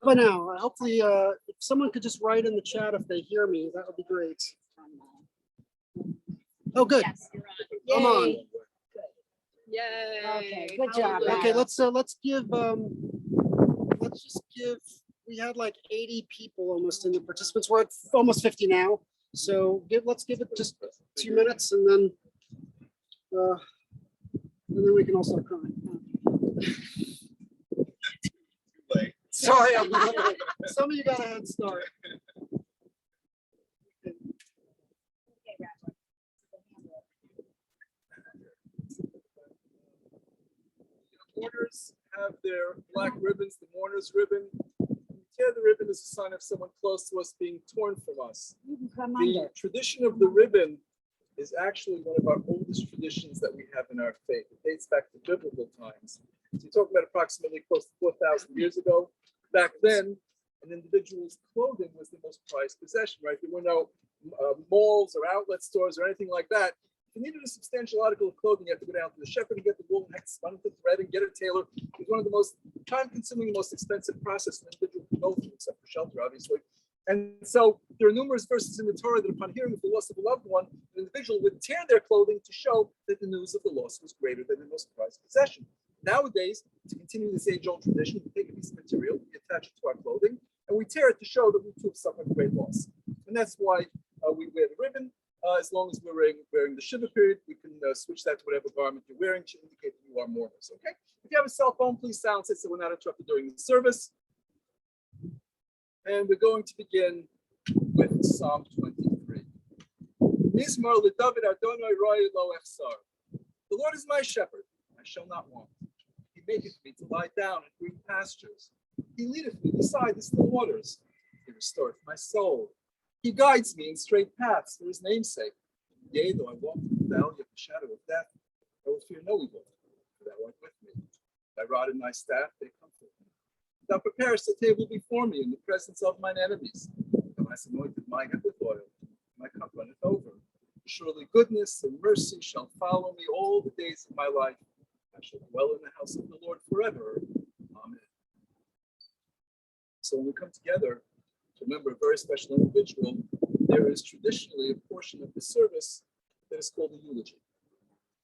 But now, hopefully, if someone could just write in the chat if they hear me, that would be great. Oh, good. Yes, you're on. I'm on. Yay. Okay, good job. Okay, let's give let's just give, we had like 80 people almost in the participants. We're at almost 50 now. So let's give it just 2 minutes and then we can all start crying. Sorry, some of you got a head start. Mourners have their black ribbons, the mourner's ribbon. Tear the ribbon is a sign of someone close to us being torn from us. The tradition of the ribbon is actually one of our oldest traditions that we have in our faith. It dates back to biblical times. So you talk about approximately close to 4,000 years ago. Back then, an individual's clothing was the most prized possession, right? There were no malls or outlet stores or anything like that. If you needed a substantial article of clothing, you had to go down to the shepherd and get the wool and spun the thread and get a tailor. It was one of the most time-consuming, most expensive process an individual could go through, except for shelter, obviously. And so there are numerous verses in the Torah that upon hearing of the loss of a loved one, an individual would tear their clothing to show that the news of the loss was greater than the most prized possession. Nowadays, to continue this age-old tradition, we take a piece of material, we attach it to our clothing, and we tear it to show that we too have suffered great loss. And that's why we wear the ribbon. As long as we're wearing the Shiva period, we can switch that to whatever garment you're wearing to indicate that you are mourners, okay? If you have a cell phone, please silence it so we're not interrupted during the service. And we're going to begin with Psalm 23. Mizmor LeDavid Adonai Roi Lo Echsar. The Lord is my shepherd, I shall not want. He maketh me to lie down in green pastures. He leadeth me beside the still waters. He restoreth my soul. He guides me in straight paths for his name's sake. Yea, though I walk through the valley of the shadow of death, I will fear no evil, for thou art with me. Thy rod and thy staff, they comfort me. Thou preparest a table before me in the presence of mine enemies. Thou hast anointed my head with oil, my cup runneth over. Surely goodness and mercy shall follow me all the days of my life. I shall dwell in the house of the Lord forever. Amen. So when we come together to remember a very special individual, there is traditionally a portion of the service that is called a eulogy.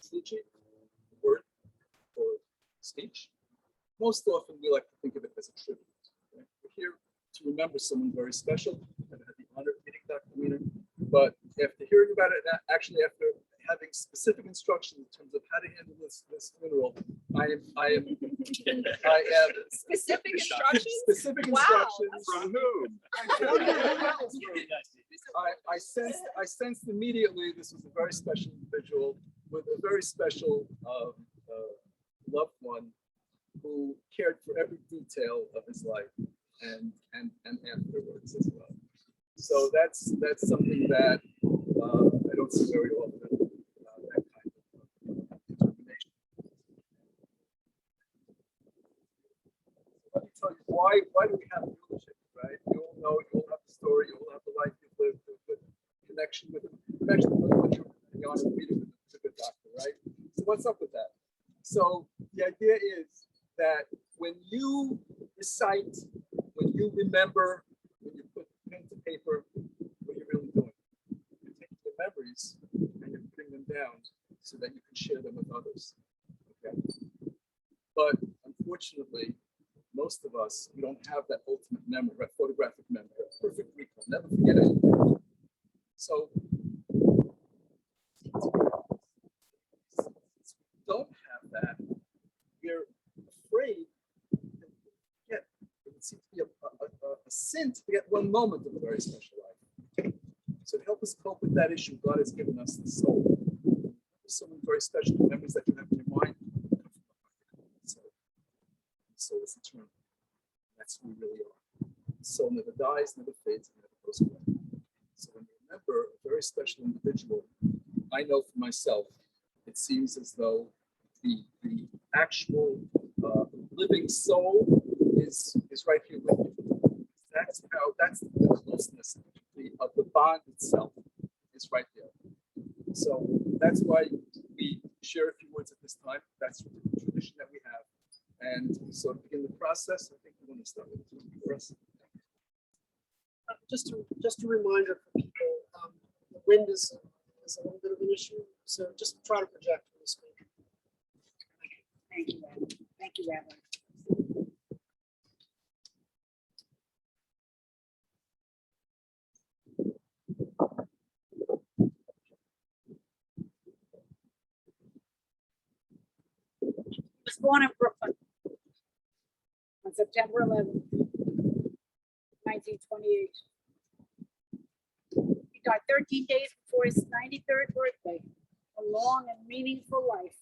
Eulogy, word or speech. Most often we like to think of it as a tribute. Right? We're here to remember someone very special. I've had the honor of meeting Dr. Wiener, but after hearing about it, actually after having specific instructions in terms of how to handle this funeral, I am Specific instructions? Specific Wow. instructions. From whom? I sensed immediately this was a very special individual with a very special loved one who cared for every detail of his life and afterwards as well. So that's something that I don't see very often. That kind of determination. Let me tell you why do we have a eulogy, right? You all know, you all have the story, you all have the life you've lived, the connection with him. Eventually, when you're to be honest, meeting with him, he's a good doctor, right? So what's up with that? So the idea is that when you recite, when you remember, when you put pen to paper, what you're really doing, you're taking your memories and you're putting them down so that you can share them with others. Okay. But unfortunately, most of us, we don't have that ultimate memory, that photographic memory, that perfect recall, never forget anything. So since we don't have that, we're afraid that it would seem to be a sin to forget one moment of a very special life. So to help us cope with that issue, God has given us the soul. There's someone very special, the memories that you have in your mind. So it's eternal. That's who we really are. The soul never dies, never fades, and never goes away. So when you remember a very special individual, I know for myself, it seems as though the actual living soul is right here with you. That's the closeness of the bond itself is right there. So that's why we share a few words at this time. That's the tradition that we have. And so to begin the process, I think we want to start with first. Just a reminder for people, the wind is a little bit of an issue, so just try to project when you speak. Thank you, Rabbi. Thank you, Rabbi. I was born in Brooklyn on September 11th, 1928. He died 13 days before his 93rd birthday, a long and meaningful life.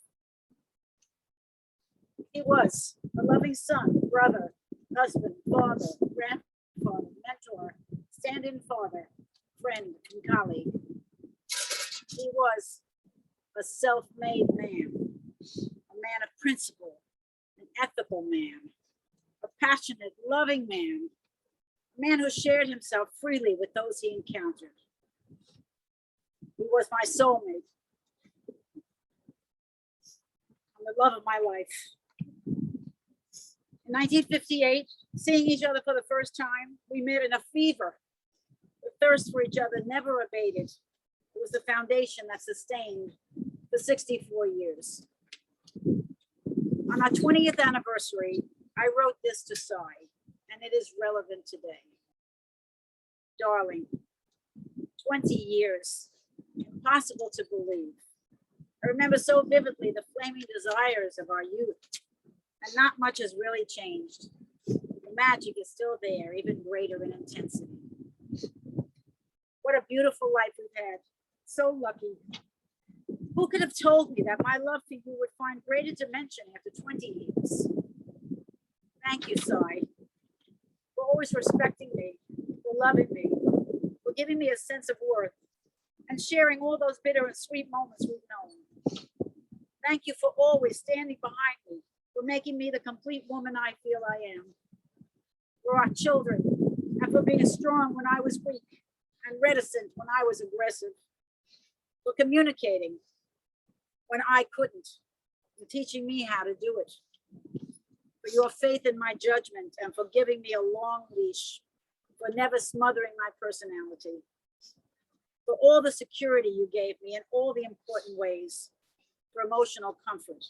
He was a loving son, brother, husband, father, grandfather, mentor, stand-in father, friend, and colleague. He was a self-made man, a man of principle, an ethical man, a passionate, loving man, a man who shared himself freely with those he encountered. He was my soulmate and the love of my life. In 1958, seeing each other for the first time, we met in a fever. The thirst for each other never abated. It was the foundation that sustained for 64 years. On our 20th anniversary, I wrote this to Sai, and it is relevant today. Darling, 20 years, impossible to believe. I remember so vividly the flaming desires of our youth, and not much has really changed. The magic is still there, even greater in intensity. What a beautiful life we've had. So lucky. Who could have told me that my love for you would find greater dimension after 20 years? Thank you, Sai, for always respecting me, for loving me, for giving me a sense of worth, and sharing all those bitter and sweet moments we've known. Thank you for always standing behind me, for making me the complete woman I feel I am, for our children, and for being strong when I was weak and reticent when I was aggressive, for communicating when I couldn't, and teaching me how to do it, for your faith in my judgment and for giving me a long leash, for never smothering my personality, for all the security you gave me in all the important ways, for emotional comfort.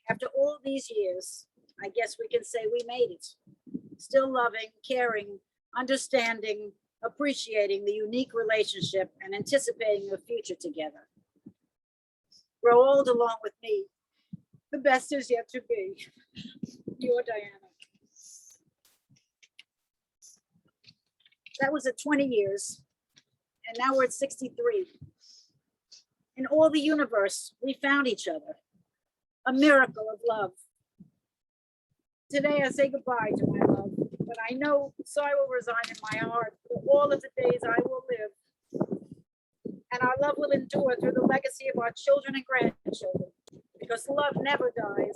After all these years, I guess we can say we made it. Still loving, caring, understanding, appreciating the unique relationship and anticipating the future together. Grow old along with me. The best is yet to be. Your Diana. That was at 20 years, and now we're at 63. In all the universe, we found each other. A miracle of love. Today I say goodbye to my love, but I know Sai will reside in my heart for all of the days I will live. And our love will endure through the legacy of our children and grandchildren, because love never dies.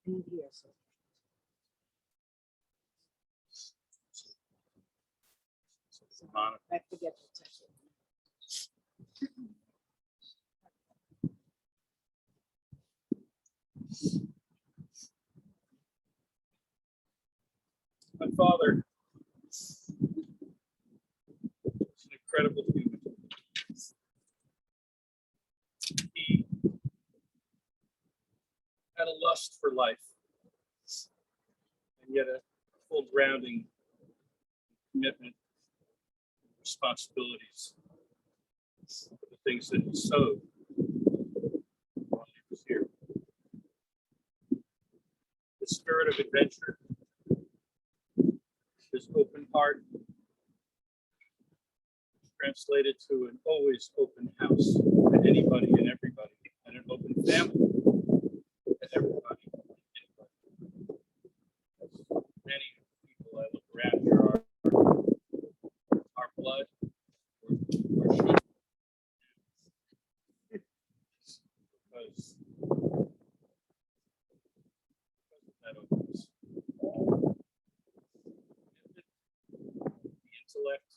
And here, so. I forget to touch it. My father was an incredible human. He had a lust for life, and yet a full grounding, commitment, responsibilities for the things that he sowed while he was here. The spirit of adventure, his open heart, translated to an always open house to anybody and everybody, and an open family to everybody and anybody. Many people I look around here are blood or sugar. Because of that openness. The intellect,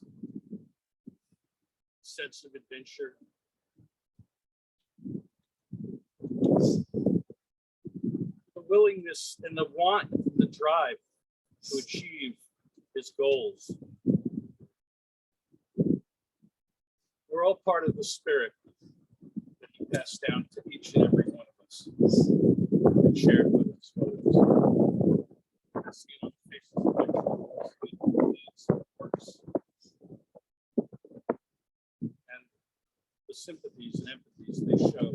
sense of adventure, the willingness and the want, the drive to achieve his goals. We're all part of the spirit that he passed down to each and every one of us and shared with us. See it on the faces of their deeds, works, and the sympathies and empathies they show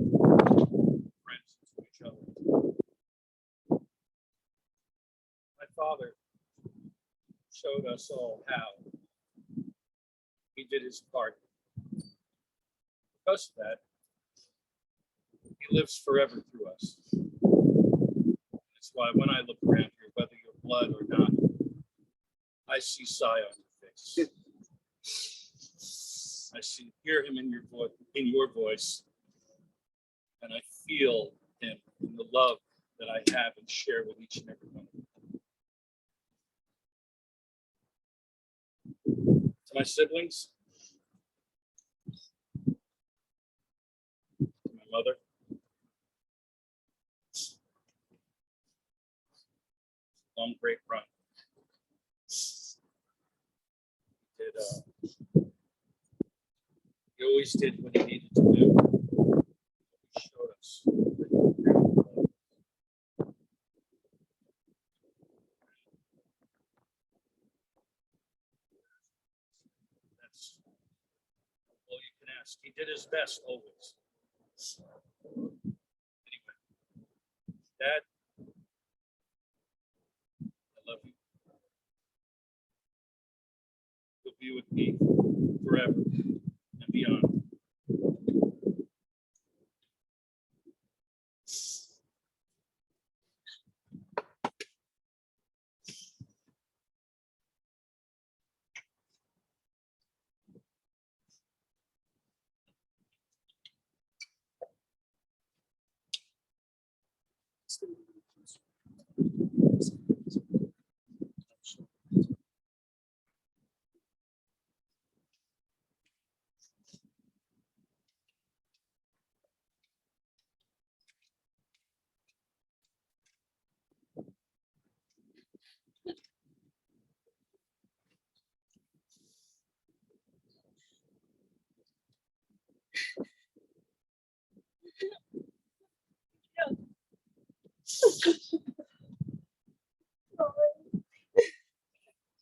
friends to each other. My father showed us all how he did his part. Because of that, he lives forever through us. That's why when I look around here, whether you're blood or not, I see Cy on your face. I hear him in your voice, and I feel him in the love that I have and share with each and every one of you. To my siblings, to my mother, long great run. He always did what he needed to do. He showed us. That's all you can ask. He did his best always. Anyway, Dad, I love you. You'll be with me forever and beyond.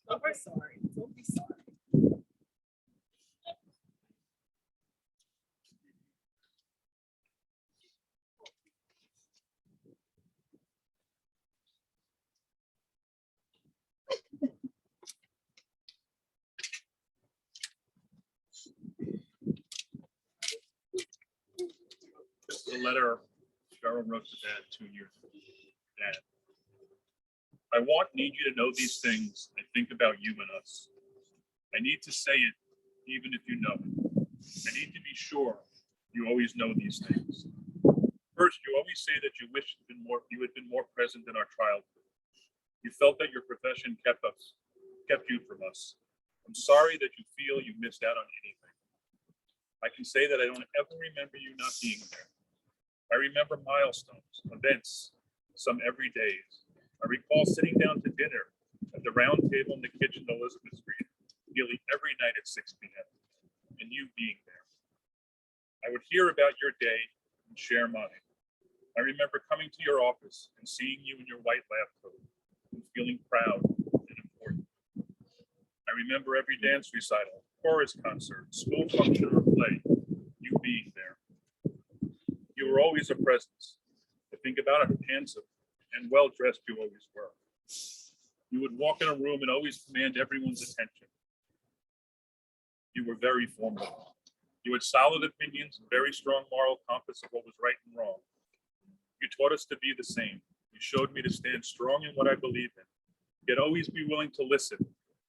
Don't be sorry. Don't be sorry. This is a letter Cheryl wrote to Dad 2 years ago. Dad, I need you to know these things and think about you and us. I need to say it, even if you know it. I need to be sure you always know these things. First, you always say that you wish you had been more present in our childhood. You felt that your profession kept you from us. I'm sorry that you feel you missed out on anything. I can say that I don't ever remember you not being there. I remember milestones, events, some every days. I recall sitting down to dinner at the round table in the kitchen in Elizabeth Street nearly every night at 6 p.m. and you being there. I would hear about your day and share mine. I remember coming to your office and seeing you in your white lab coat and feeling proud and important. I remember every dance recital, chorus concert, school function or play, you being there. You were always a presence. I think about it, handsome and well-dressed you always were. You would walk in a room and always command everyone's attention. You were very formidable. You had solid opinions and very strong moral compass of what was right and wrong. You taught us to be the same. You showed me to stand strong in what I believe in, yet always be willing to listen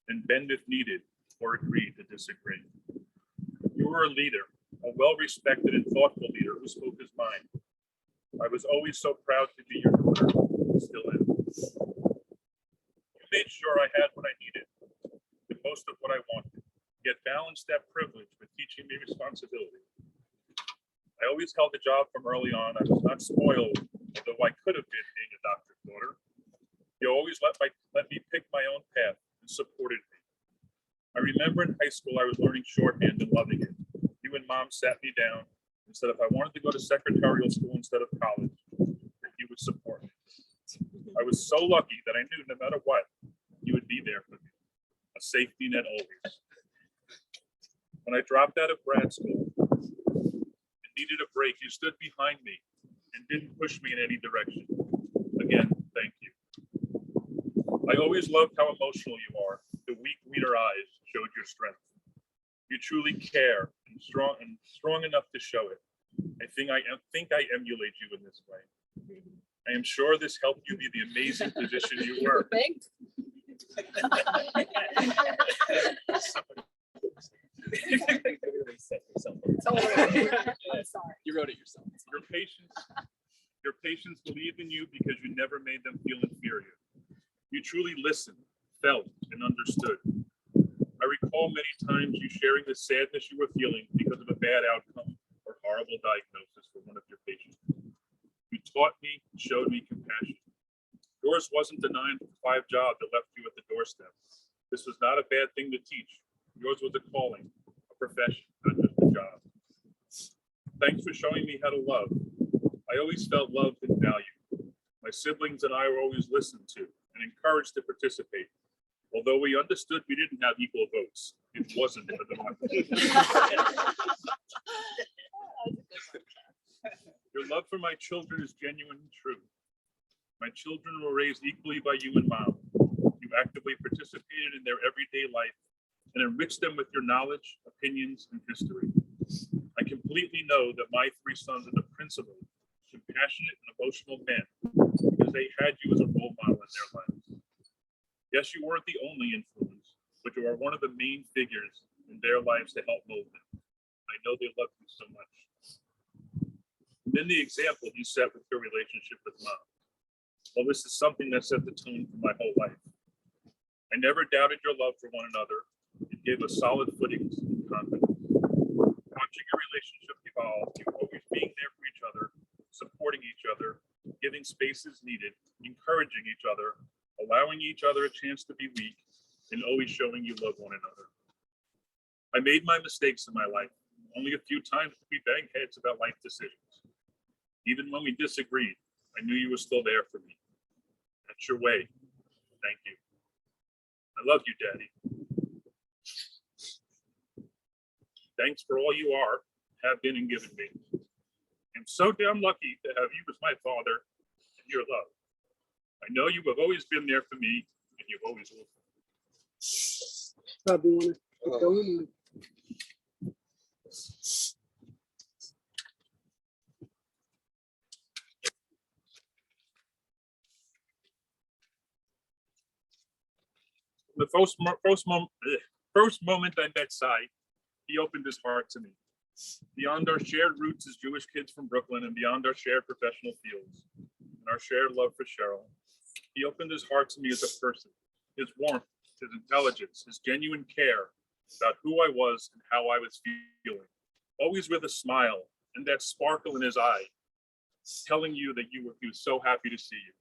and bend if needed or agree to disagree. You were a leader, a well-respected and thoughtful leader who spoke his mind. I was always so proud to be your daughter, still am. You made sure I had what I needed and most of what I wanted, yet balanced that privilege with teaching me responsibility. I always held a job from early on. I was not spoiled, although I could have been being a doctor's daughter. You always let me pick my own path and supported me. I remember in high school I was learning shorthand and loving it. You and Mom sat me down and said if I wanted to go to secretarial school instead of college, that you would support me. I was so lucky that I knew no matter what, you would be there for me. A safety net always. When I dropped out of grad school and needed a break, you stood behind me and didn't push me in any direction. Again, thank you. I always loved how emotional you are. The weak Wiener eyes showed your strength. You truly care and strong enough to show it. I think I emulate you in this way. I am sure this helped you be the amazing physician you were. Thanks. I'm sorry. You wrote it yourself. Your patients believed in you because you never made them feel inferior. You truly listened, felt, and understood. I recall many times you sharing the sadness you were feeling because of a bad outcome or horrible diagnosis for one of your patients. You taught me, showed me compassion. Yours wasn't the 9-to-5 job that left you at the doorstep. This was not a bad thing to teach. Yours was a calling, a profession, not just a job. Thanks for showing me how to love. I always felt loved and valued. My siblings and I were always listened to and encouraged to participate. Although we understood we didn't have equal votes, it wasn't a democracy. Your love for my children is genuine and true. My children were raised equally by you and Mom. You actively participated in their everyday life and enriched them with your knowledge, opinions, and history. I completely know that my 3 sons are the principled, compassionate, and emotional men because they had you as a role model in their lives. Yes, you weren't the only influence, but you are one of the main figures in their lives to help mold them. I know they love you so much. And then the example you set with your relationship with Mom. Well, this is something that set the tone for my whole life. I never doubted your love for one another. It gave us solid footings and confidence. Watching your relationship evolve, you always being there for each other, supporting each other, giving spaces needed, encouraging each other, allowing each other a chance to be weak, and always showing you love one another. I made my mistakes in my life. Only a few times did we bang heads about life decisions. Even when we disagreed, I knew you were still there for me. That's your way. Thank you. I love you, Daddy. Thanks for all you are, have been, and given me. I'm so damn lucky to have you as my father and your love. I know you have always been there for me, and you always will. Rob, you want to keep going? The first moment I met Cy, he opened his heart to me. Beyond our shared roots as Jewish kids from Brooklyn and beyond our shared professional fields and our shared love for Cheryl, he opened his heart to me as a person, his warmth, his intelligence, his genuine care about who I was and how I was feeling, always with a smile and that sparkle in his eye, telling you that he was so happy to see you.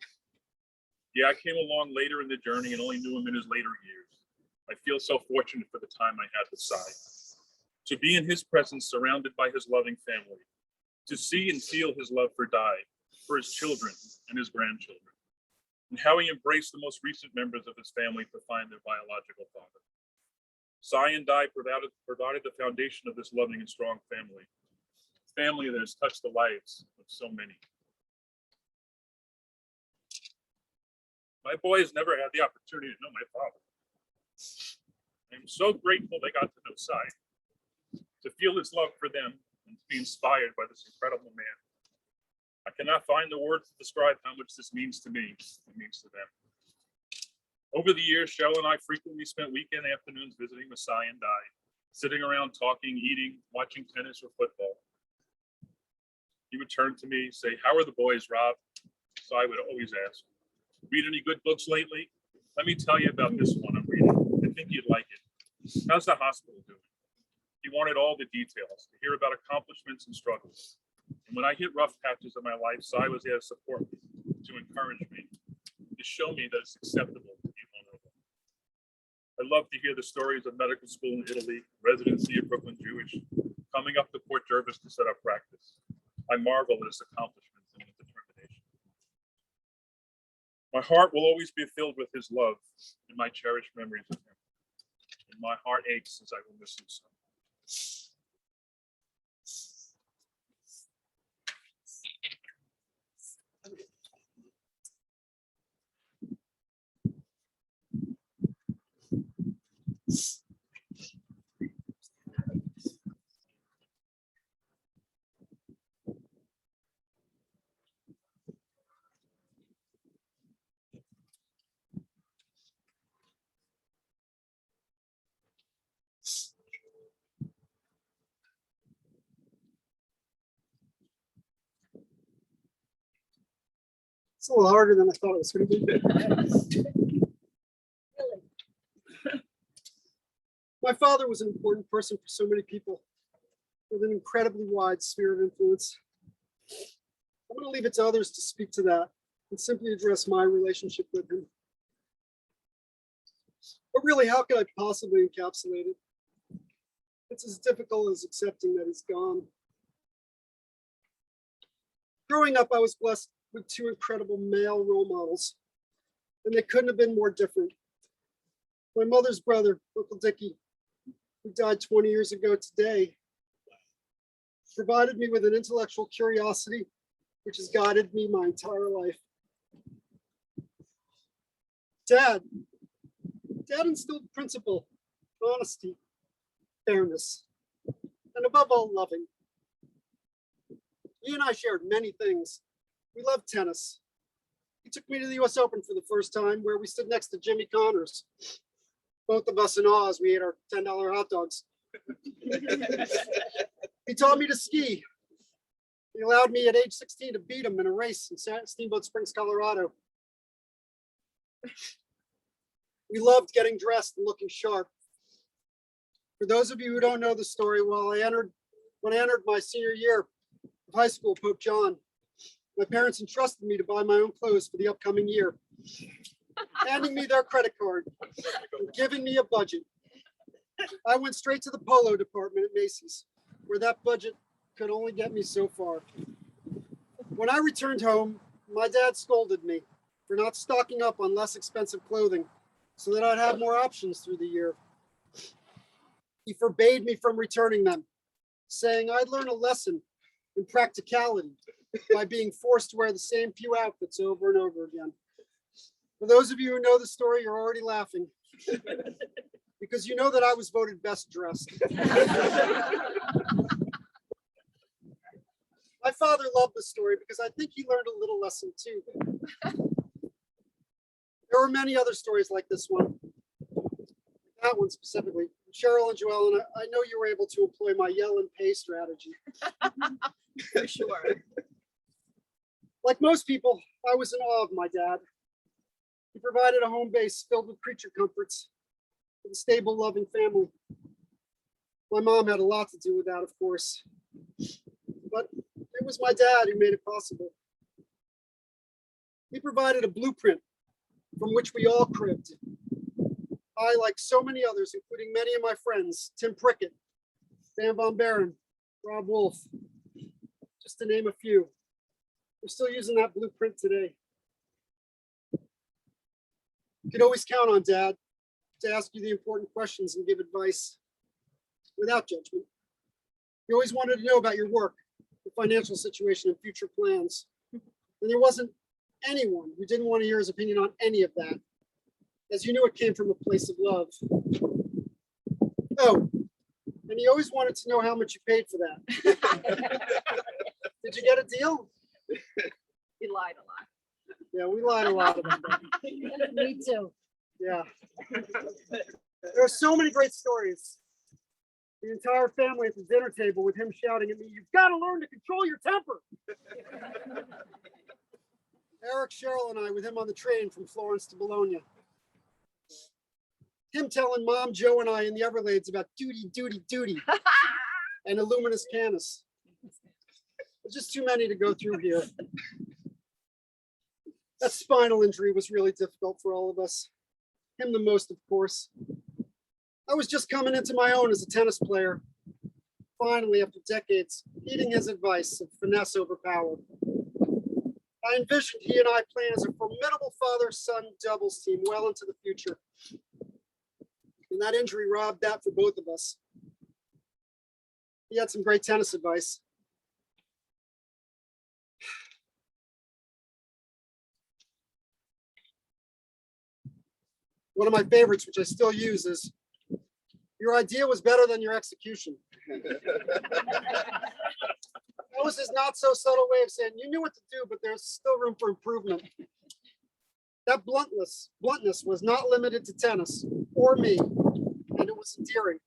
Yeah, I came along later in the journey and only knew him in his later years. I feel so fortunate for the time I had with Cy. To be in his presence, surrounded by his loving family, to see and feel his love for Di, for his children and his grandchildren, and how he embraced the most recent members of his family to find their biological father. Cy and Di provided the foundation of this loving and strong family that has touched the lives of so many. My boys never had the opportunity to know my father. I'm so grateful they got to know Cy. to feel his love for them, and to be inspired by this incredible man. I cannot find the words to describe how much this means to me and means to them. Over the years, Cheryl and I frequently spent weekend afternoons visiting Messiah and Di, sitting around talking, eating, watching tennis or football. He would turn to me, say, "How are the boys, Rob?" So I would always ask, "Read any good books lately? Let me tell you about this one I'm reading. I think you'd like it. How's the hospital doing?" He wanted all the details, to hear about accomplishments and struggles. And when I hit rough patches of my life, Si was there to support me, to encourage me, to show me that it's acceptable to be vulnerable. I love to hear the stories of medical school in Italy, residency at Brooklyn Jewish, coming up to Port Jervis to set up practice. I marvel at his accomplishments and his determination. My heart will always be filled with his love and my cherished memories of him. And my heart aches as I will miss him so. It's a little harder than I thought it was going to be. Really? My father was an important person for so many people with an incredibly wide sphere of influence. I'm going to leave it to others to speak to that and simply address my relationship with him. But really, how could I possibly encapsulate it? It's as difficult as accepting that he's gone. Growing up, I was blessed with two incredible male role models, and they couldn't have been more different. My mother's brother, Uncle Dickie, who died 20 years ago today, provided me with an intellectual curiosity which has guided me my entire life. Dad instilled principle, honesty, fairness, and above all, loving. He and I shared many things. We loved tennis. He took me to the US Open for the first time, where we stood next to Jimmy Connors. Both of us in awe as we ate our $10 hot dogs. He taught me to ski. He allowed me at age 16 to beat him in a race in Steamboat Springs, Colorado. We loved getting dressed and looking sharp. For those of you who don't know the story, when I entered my senior year of high school, Pope John, my parents entrusted me to buy my own clothes for the upcoming year, handing me their credit card and giving me a budget. I went straight to the polo department at Macy's, where that budget could only get me so far. When I returned home, my dad scolded me for not stocking up on less expensive clothing so that I'd have more options through the year. He forbade me from returning them, saying I'd learn a lesson in practicality by being forced to wear the same few outfits over and over again. For those of you who know the story, you're already laughing because you know that I was voted best dressed. My father loved the story because I think he learned a little lesson too. There were many other stories like this one. That one specifically. Cheryl and Jo-Ellen, I know you were able to employ my yell and pay strategy. For sure. Like most people, I was in awe of my dad. He provided a home base filled with creature comforts, with a stable, loving family. My mom had a lot to do with that, of course. But it was my dad who made it possible. He provided a blueprint from which we all cribbed. I, like so many others, including many of my friends, Tim Prickett, Dan Von Behren, Rob Wolf, just to name a few. We're still using that blueprint today. You could always count on Dad to ask you the important questions and give advice without judgment. He always wanted to know about your work, your financial situation, and future plans. And there wasn't anyone who didn't want to hear his opinion on any of that, as you knew it came from a place of love. Oh, and he always wanted to know how much you paid for that. Did you get a deal? He lied a lot. Yeah, we lied a lot about that. Me too. Yeah. There are so many great stories. The entire family at the dinner table with him shouting at me, "You've got to learn to control your temper." Eric, Cheryl, and I with him on the train from Florence to Bologna. Him telling Mom, Joe, and I in the Everglades about duty, duty, duty, and Illuminus Canis. There's just too many to go through here. That spinal injury was really difficult for all of us. Him the most, of course. I was just coming into my own as a tennis player. Finally, after decades, heeding his advice of finesse over power. I envisioned he and I playing as a formidable father-son doubles team well into the future. And that injury robbed that for both of us. He had some great tennis advice. One of my favorites, which I still use, is, "Your idea was better than your execution." That was his not so subtle way of saying, you knew what to do, but there's still room for improvement. That bluntness was not limited to tennis or me, and it was endearing.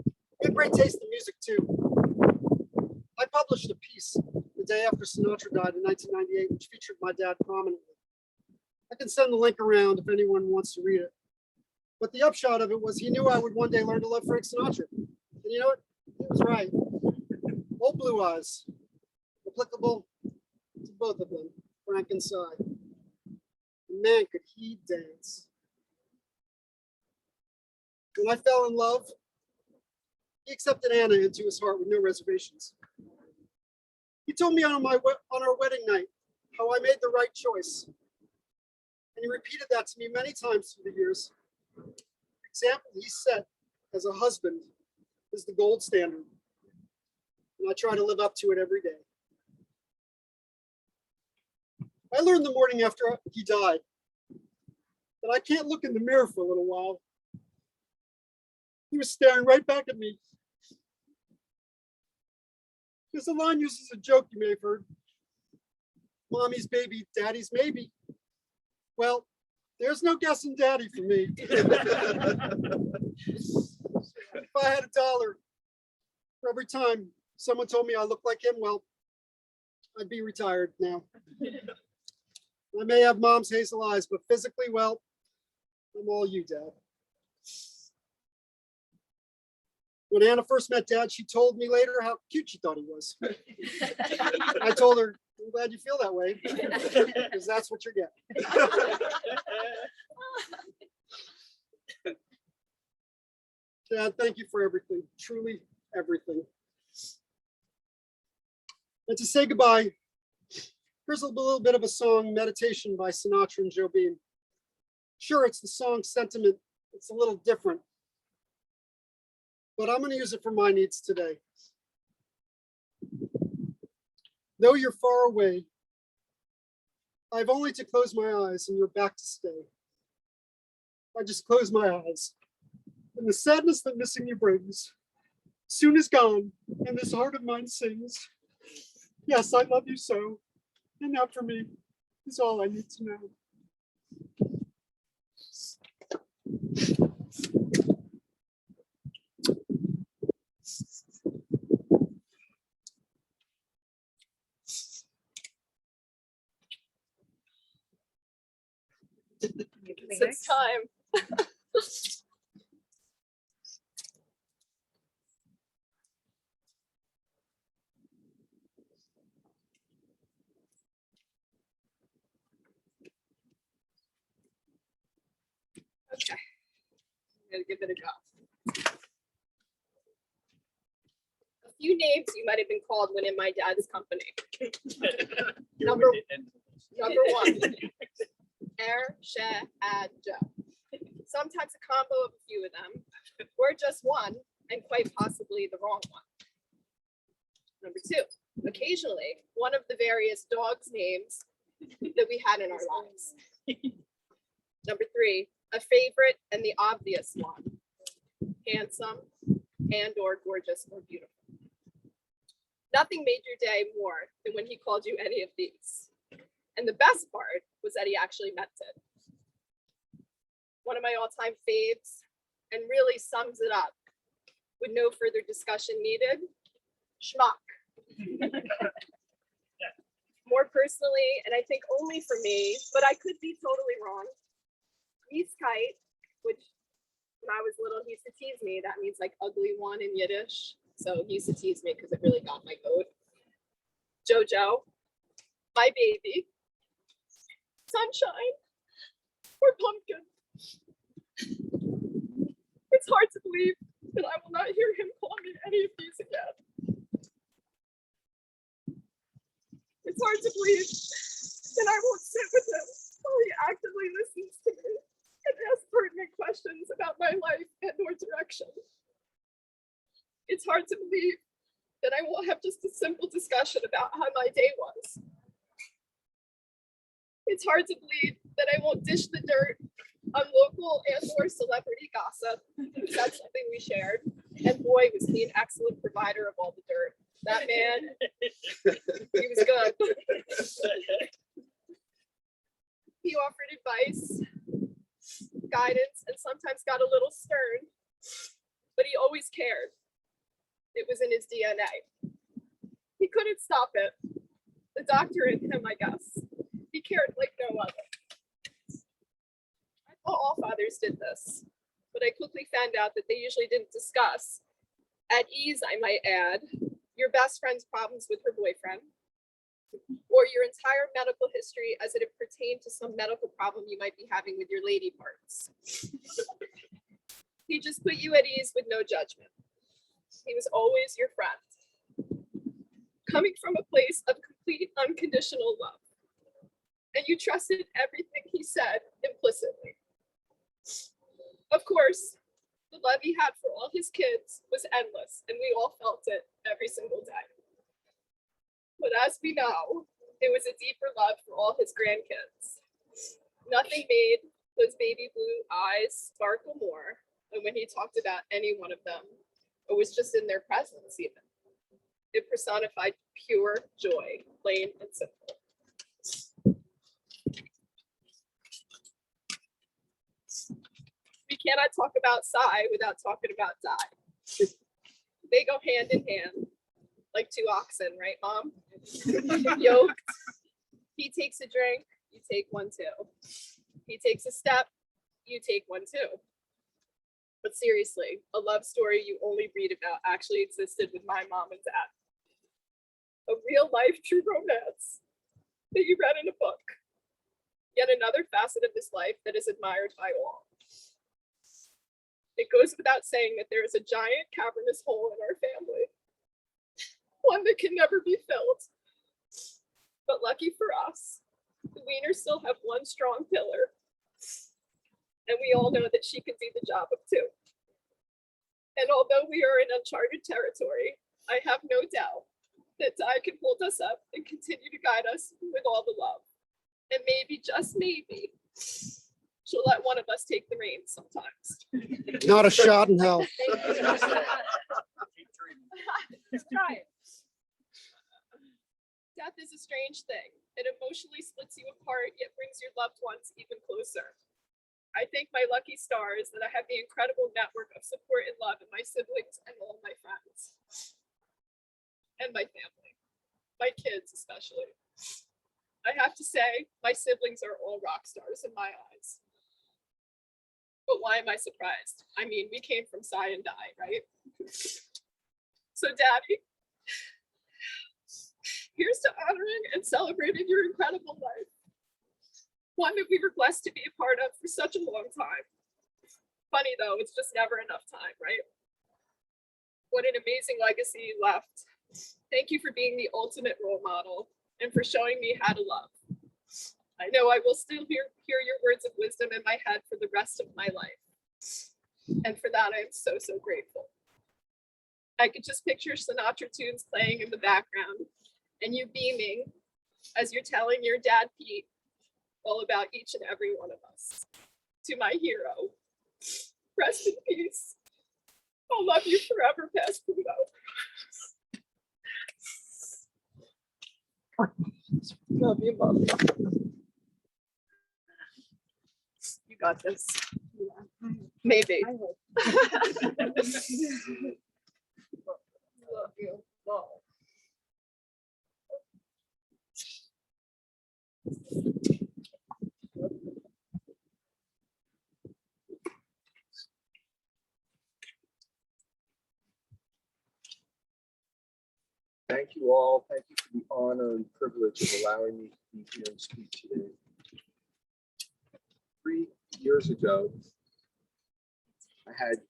He had great taste in music too. I published a piece the day after Sinatra died in 1998, which featured my dad prominently. I can send the link around if anyone wants to read it. But the upshot of it was he knew I would one day learn to love Frank Sinatra. And you know what? He was right. Old Blue Eyes, applicable to both of them, Frank and Cy. Man, could he dance. When I fell in love, he accepted Anna into his heart with no reservations. He told me on our wedding night how I made the right choice. And he repeated that to me many times through the years. The example he set as a husband is the gold standard. And I try to live up to it every day. I learned the morning after he died that I can't look in the mirror for a little while. He was staring right back at me. There's a line used as a joke you may have heard. Mommy's baby, daddy's maybe. Well, there's no guessing daddy for me. If I had $1 for every time someone told me I looked like him, well, I'd be retired now. I may have Mom's hazel eyes, but physically, well, I'm all you, Dad. When Anna first met Dad, she told me later how cute she thought he was. I told her, I'm glad you feel that way, because that's what you're getting. Dad, thank you for everything, truly everything. And to say goodbye, here's a little bit of a song, Meditation by Sinatra and Jo-Ellen. Sure, it's the song sentiment. It's a little different, but I'm going to use it for my needs today. Though you're far away, I've only to close my eyes and you're back to stay. I just close my eyes, and the sadness that missing you brings soon is gone, and this heart of mine sings. Yes, I love you so, and that for me is all I need to know. It's time. Okay, I'm gonna give it a go. A few names you might have been called when in my dad's company. Number one, Jo. Sometimes a combo of a few of them, or just one, and quite possibly the wrong one. Number two, occasionally one of the various dogs' names that we had in our lives. Number three, a favorite and the obvious one. handsome, and or gorgeous or beautiful. Nothing made your day more than when he called you any of these. And the best part was that he actually meant it. One of my all-time faves, and really sums it up with no further discussion needed, schmuck. More personally, and I think only for me, but I could be totally wrong, Kite, which when I was little, he used to tease me. That means like ugly one in Yiddish. So he used to tease me because it really got my goat. Jojo, my baby, Sunshine, or Pumpkin. It's hard to believe that I will not hear him call me any of these again. It's hard to believe that I won't sit with him while he actively listens to me and asks pertinent questions about my life and or direction. It's hard to believe that I won't have just a simple discussion about how my day was. It's hard to believe that I won't dish the dirt on local and or celebrity gossip, because that's something we shared. And boy, was he an excellent provider of all the dirt. That man, he was good. He offered advice, guidance, and sometimes got a little stern, but he always cared. It was in his DNA. He couldn't stop it. The doctor in him, I guess. He cared like no other. I thought all fathers did this, but I quickly found out that they usually didn't discuss, at ease I might add, your best friend's problems with her boyfriend, or your entire medical history as it pertained to some medical problem you might be having with your lady parts. He just put you at ease with no judgment. He was always your friend, coming from a place of complete unconditional love. And you trusted everything he said implicitly. Of course, the love he had for all his kids was endless, and we all felt it every single day. But as we know, there was a deeper love for all his grandkids. Nothing made those baby blue eyes sparkle more than when he talked about any one of them, or was just in their presence even. It personified pure joy, plain and simple. We cannot talk about Cy without talking about Di. They go hand in hand, like two oxen, right, Mom? Yoked. He takes a drink, you take one too. He takes a step, you take one too. But seriously, a love story you only read about actually existed with my mom and dad. A real life true romance that you read in a book. Yet another facet of this life that is admired by all. It goes without saying that there is a giant cavernous hole in our family. One that can never be filled. But lucky for us, the Wieners still have one strong pillar. And we all know that she can do the job of two. And although we are in uncharted territory, I have no doubt that Di can hold us up and continue to guide us with all the love. And maybe, just maybe, she'll let one of us take the reins sometimes. Not a shot in hell. Let's try it. Death is a strange thing. It emotionally splits you apart, yet brings your loved ones even closer. I thank my lucky stars that I have the incredible network of support and love in my siblings and all my friends. And my family. My kids especially. I have to say, my siblings are all rock stars in my eyes. But why am I surprised? I mean, we came from Cy and Di, right? So Daddy, here's to honoring and celebrating your incredible life. One that we were blessed to be a part of for such a long time. Funny though, it's just never enough time, right? What an amazing legacy you left. Thank you for being the ultimate role model and for showing me how to love. I know I will still hear your words of wisdom in my head for the rest of my life. And for that, I am so, so grateful. I could just picture Sinatra tunes playing in the background and you beaming as you're telling your dad, Pete, all about each and every one of us. To my hero, rest in peace. I'll love you forever, past Pluto. Love you, Mom. You got this. Maybe. I hope. Love you. Mom. Thank you all. Thank you for the honor and privilege of allowing me to be here and speak today. 3 years ago, I had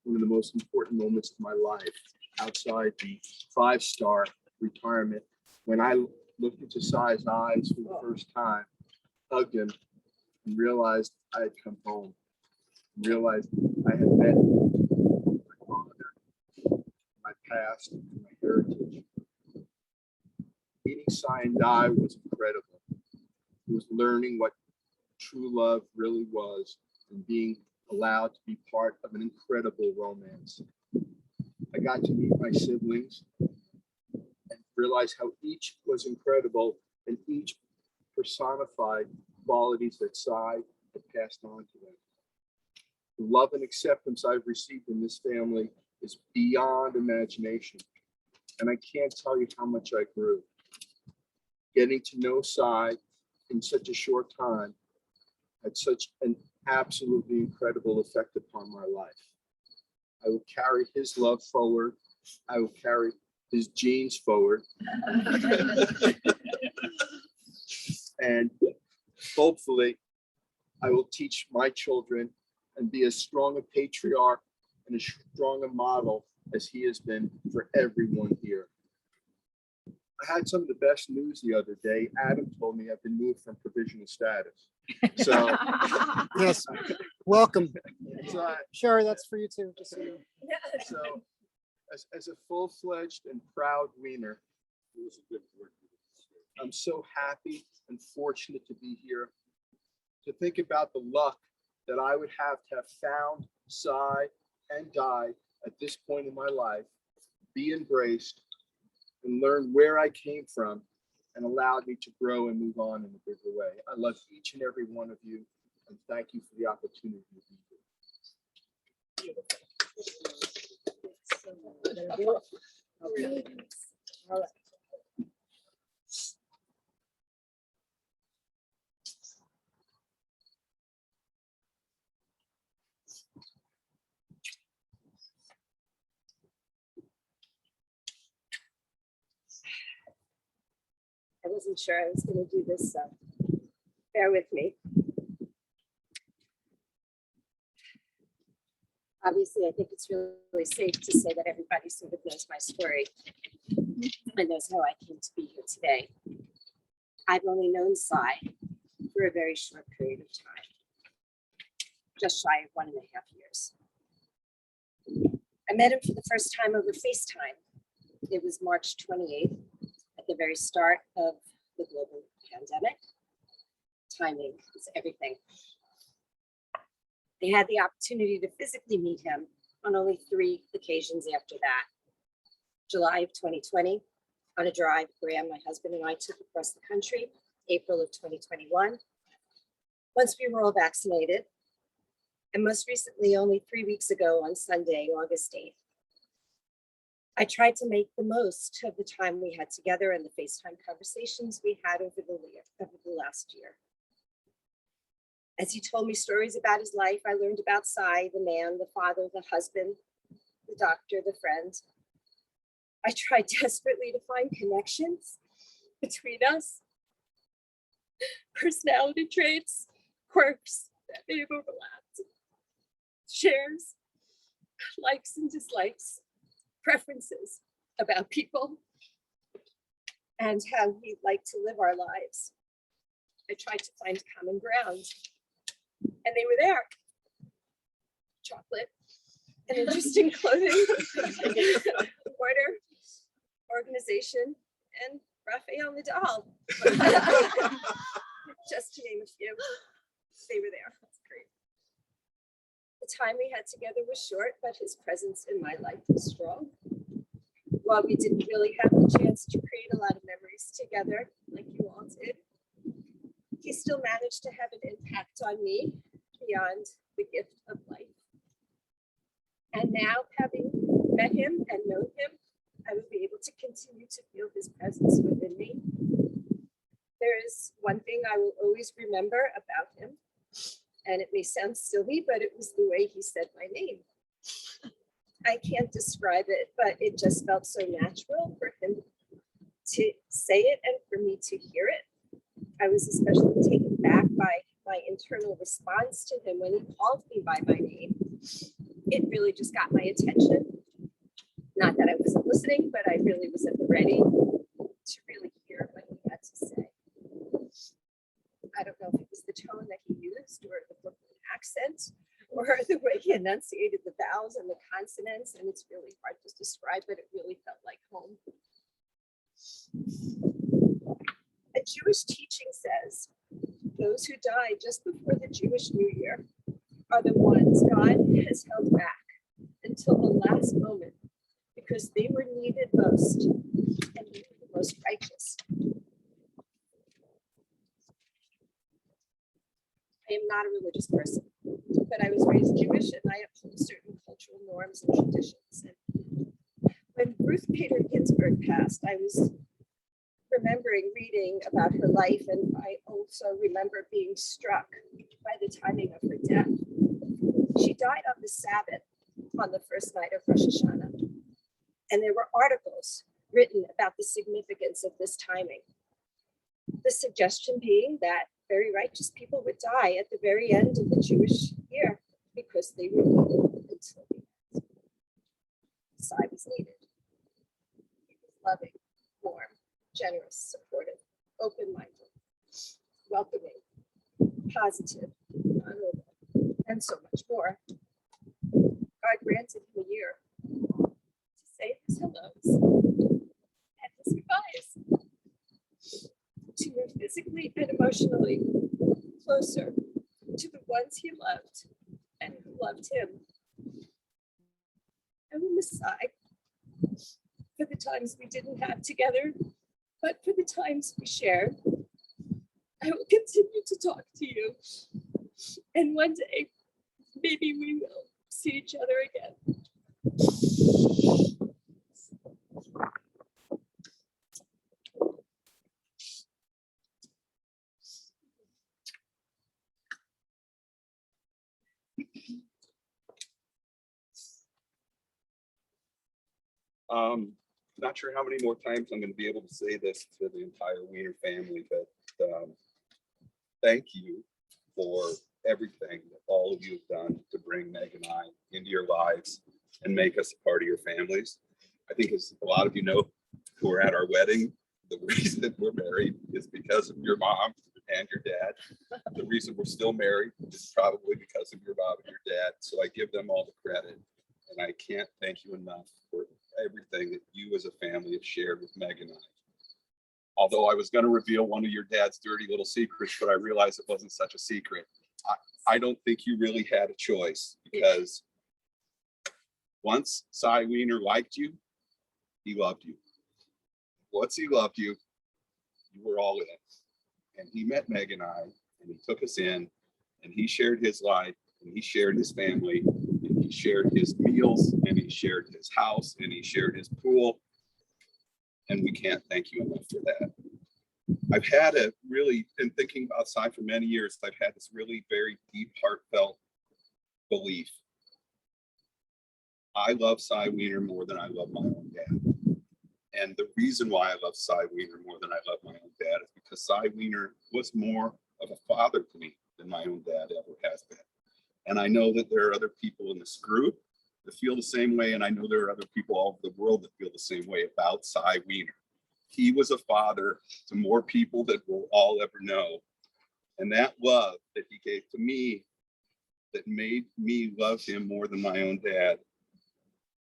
one of the most important moments of my life outside the 5-star retirement when I looked into Sai's eyes for the first time, hugged him, and realized I had come home. Realized I had met my father, my past, and my heritage. Meeting Sai and Di was incredible. It was learning what true love really was and being allowed to be part of an incredible romance. I got to meet my siblings and realize how each was incredible and each personified qualities that Sai had passed on to them. The love and acceptance I've received in this family is beyond imagination. And I can't tell you how much I grew. Getting to know Sai in such a short time had such an absolutely incredible effect upon my life. I will carry his love forward. I will carry his genes forward. And hopefully I will teach my children and be as strong a patriarch and as strong a model as he has been for everyone here. I had some of the best news the other day. Adam told me I've been moved from provisional status. So, Yes, welcome. so, Shari, that's for you too. Just so you know. so as a full-fledged and proud Wiener, I'm so happy and fortunate to be here. To think about the luck that I would have to have found Sai and Di at this point in my life, be embraced, and learn where I came from, and allowed me to grow and move on in a bigger way. I love each and every one of you, and thank you for the opportunity to be here. Okay. All right. I wasn't sure I was going to do this, so bear with me. Obviously, I think it's really safe to say that everybody sort of knows my story and knows how I came to be here today. I've only known Sai for a very short period of time, just shy of 1.5 years. I met him for the first time over FaceTime. It was March 28th, at the very start of the global pandemic. Timing is everything. I had the opportunity to physically meet him on only 3 occasions after that. July of 2020, on a drive Graham, my husband, and I took across the country. April of 2021, once we were all vaccinated. And most recently, only 3 weeks ago on Sunday, August 8th. I tried to make the most of the time we had together and the FaceTime conversations we had over the last year. As he told me stories about his life, I learned about Sai, the man, the father, the husband, the doctor, the friend. I tried desperately to find connections between us, personality traits, quirks that may have overlapped, shares, likes and dislikes, preferences about people, and how we'd like to live our lives. I tried to find common ground, and they were there. Chocolate, and interesting clothing, order, organization, and Raphael Nadal. Just to name a few, they were there. That's great. The time we had together was short, but his presence in my life was strong. While we didn't really have the chance to create a lot of memories together like you all did, he still managed to have an impact on me beyond the gift of life. And now, having met him and known him, I will be able to continue to feel his presence within me. There is one thing I will always remember about him, and it may sound silly, but it was the way he said my name. I can't describe it, but it just felt so natural for him to say it and for me to hear it. I was especially taken back by my internal response to him when he called me by my name. It really just got my attention. Not that I wasn't listening, but I really was at the ready to really hear what he had to say. I don't know if it was the tone that he used or the Brooklyn accent or the way he enunciated the vowels and the consonants, and it's really hard to describe, but it really felt like home. A Jewish teaching says, those who die just before the Jewish New Year are the ones God has held back until the last moment because they were needed most and they were the most righteous. I am not a religious person, but I was raised Jewish and I uphold certain cultural norms and traditions. And when Ruth Bader Ginsburg passed, I was remembering reading about her life, and I also remember being struck by the timing of her death. She died on the Sabbath on the first night of Rosh Hashanah, and there were articles written about the significance of this timing. The suggestion being that very righteous people would die at the very end of the Jewish year because they were needed until the end. Messiah was needed. He was loving, warm, generous, supportive, open-minded, welcoming, positive, honorable, and so much more. God granted him a year to say his hellos and his goodbyes, to move physically and emotionally closer to the ones he loved and who loved him. I will miss Sai for the times we didn't have together, but for the times we shared. I will continue to talk to you, and one day, maybe we will see each other again. Not sure how many more times I'm going to be able to say this to the entire Wiener family, but thank you for everything that all of you have done to bring Meg and I into your lives and make us a part of your families. I think, as a lot of you know who were at our wedding, the reason that we're married is because of your mom and your dad. The reason we're still married is probably because of your mom and your dad. So I give them all the credit. And I can't thank you enough for everything that you as a family have shared with Meg and I. Although I was going to reveal one of your dad's dirty little secrets, but I realized it wasn't such a secret. I don't think you really had a choice, because once Cy Wiener liked you, he loved you. Once he loved you, you were all in. And he met Meg and I, and he took us in, and he shared his life, and he shared his family, and he shared his meals, and he shared his house, and he shared his pool. And we can't thank you enough for that. I've had a really, been thinking about Cy for many years, I've had this really very deep, heartfelt belief. I love Cy Wiener more than I love my own dad. And the reason why I love Cy Wiener more than I love my own dad is because Cy Wiener was more of a father to me than my own dad ever has been. And I know that there are other people in this group that feel the same way. And I know there are other people all over the world that feel the same way about Cy Wiener. He was a father to more people that we'll all ever know. And that love that he gave to me, that made me love him more than my own dad,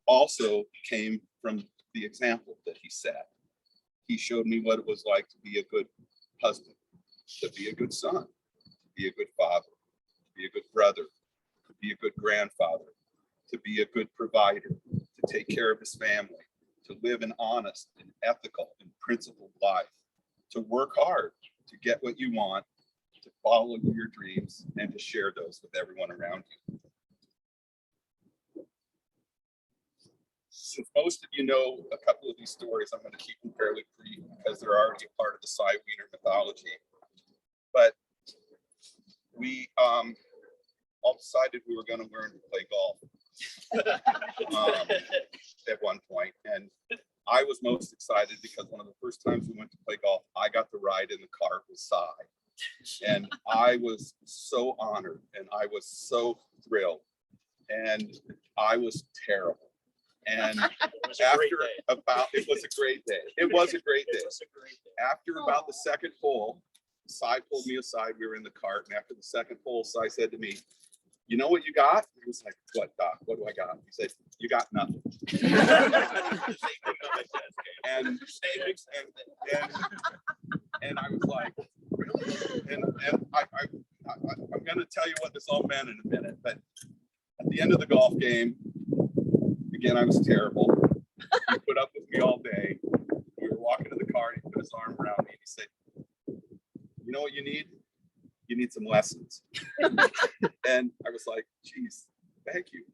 also came from the example that he set. He showed me what it was like to be a good husband, to be a good son, to be a good father, to be a good brother, be a good grandfather, to be a good provider, to take care of his family, to live an honest and ethical and principled life, to work hard, to get what you want, to follow your dreams, and to share those with everyone around you. Since most of you know a couple of these stories, I'm going to keep them fairly brief because they're already a part of the Cy Wiener mythology. But we all decided we were going to learn to play golf at one point. And I was most excited because one of the first times we went to play golf, I got to ride in the cart with Cy. And I was so honored and I was so thrilled. And I was terrible. And it was a great day. It was a great day. After about the second hole, Cy pulled me aside. We were in the cart. And after the second hole, Cy said to me, "You know what you got?" He was like, "What, Doc? What do I got?" He said, "You got nothing." and I was like, "Really?" And I'm going to tell you what this all meant in a minute. But at the end of the golf game, again, I was terrible. He put up with me all day. We were walking to the car and he put his arm around me and he said, "You know what you need? You need some lessons." And I was like, "Geez, thank you."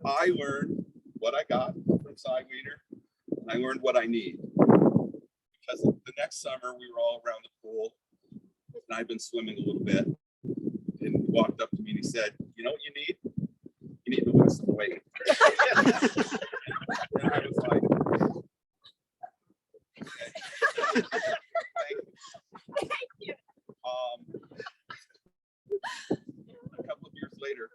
I learned what I got from Cy Wiener, and I learned what I need. Because the next summer we were all around the pool, and I'd been swimming a little bit. And he walked up to me and he said, "You know what you need? You need to lose some weight." And I was like, "Okay." Thank you. A couple of years later,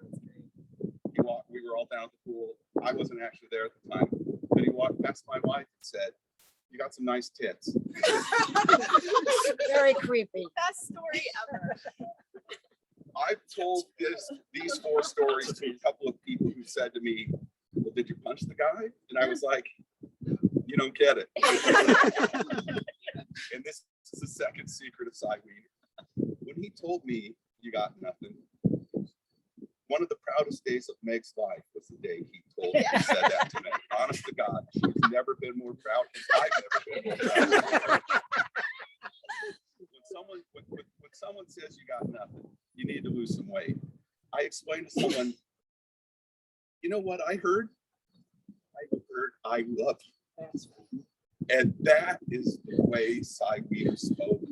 we were all down at the pool. I wasn't actually there at the time, but he walked past my wife and said, "You got some nice tits." Very creepy. Best story ever. I've told these 4 stories to a couple of people who said to me, "Well, did you punch the guy?" And I was like, "You don't get it." And this is the second secret of Cy Wiener. When he told me, "You got nothing," one of the proudest days of Meg's life was the day he told me, he said that to me. Honest to God, she's never been more proud than I've ever been more proud. When someone says you got nothing, you need to lose some weight. I explained to someone, "You know what I heard? I heard I love you." And that is the way Cy Wiener spoke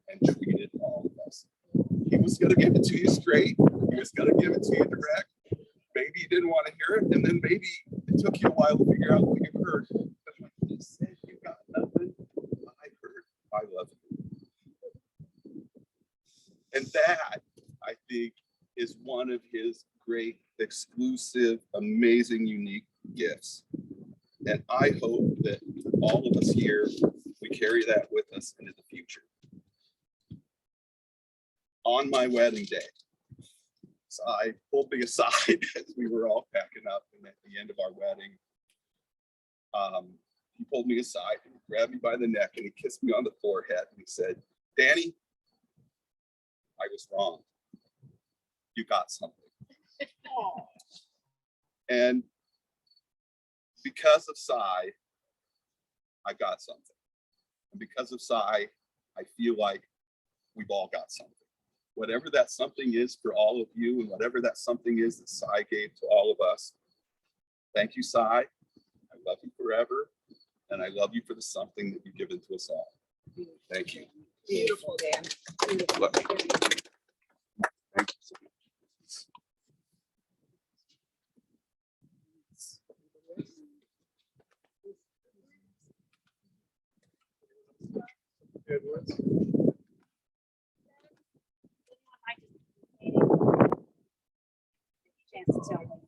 and treated all of us. He was going to give it to you straight. He was going to give it to you direct. Maybe you didn't want to hear it, and then maybe it took you a while to figure out what you heard. But when he said you got nothing, I heard I love you. And that, I think, is one of his great, exclusive, amazing, unique gifts. And I hope that all of us here, we carry that with us into the future. On my wedding day, Cy pulled me aside as we were all packing up, and at the end of our wedding, he pulled me aside and grabbed me by the neck and he kissed me on the forehead and he said, "Danny, I was wrong. You got something." And because of Cy, I got something. And because of Cy, I feel like we've all got something. Whatever that something is for all of you, and whatever that something is that Cy gave to all of us, thank you, Cy. I love you forever. And I love you for the something that you've given to us all. Thank you. Beautiful, Dan. Beautiful. Thank you so much. Good words. Chance to tell them.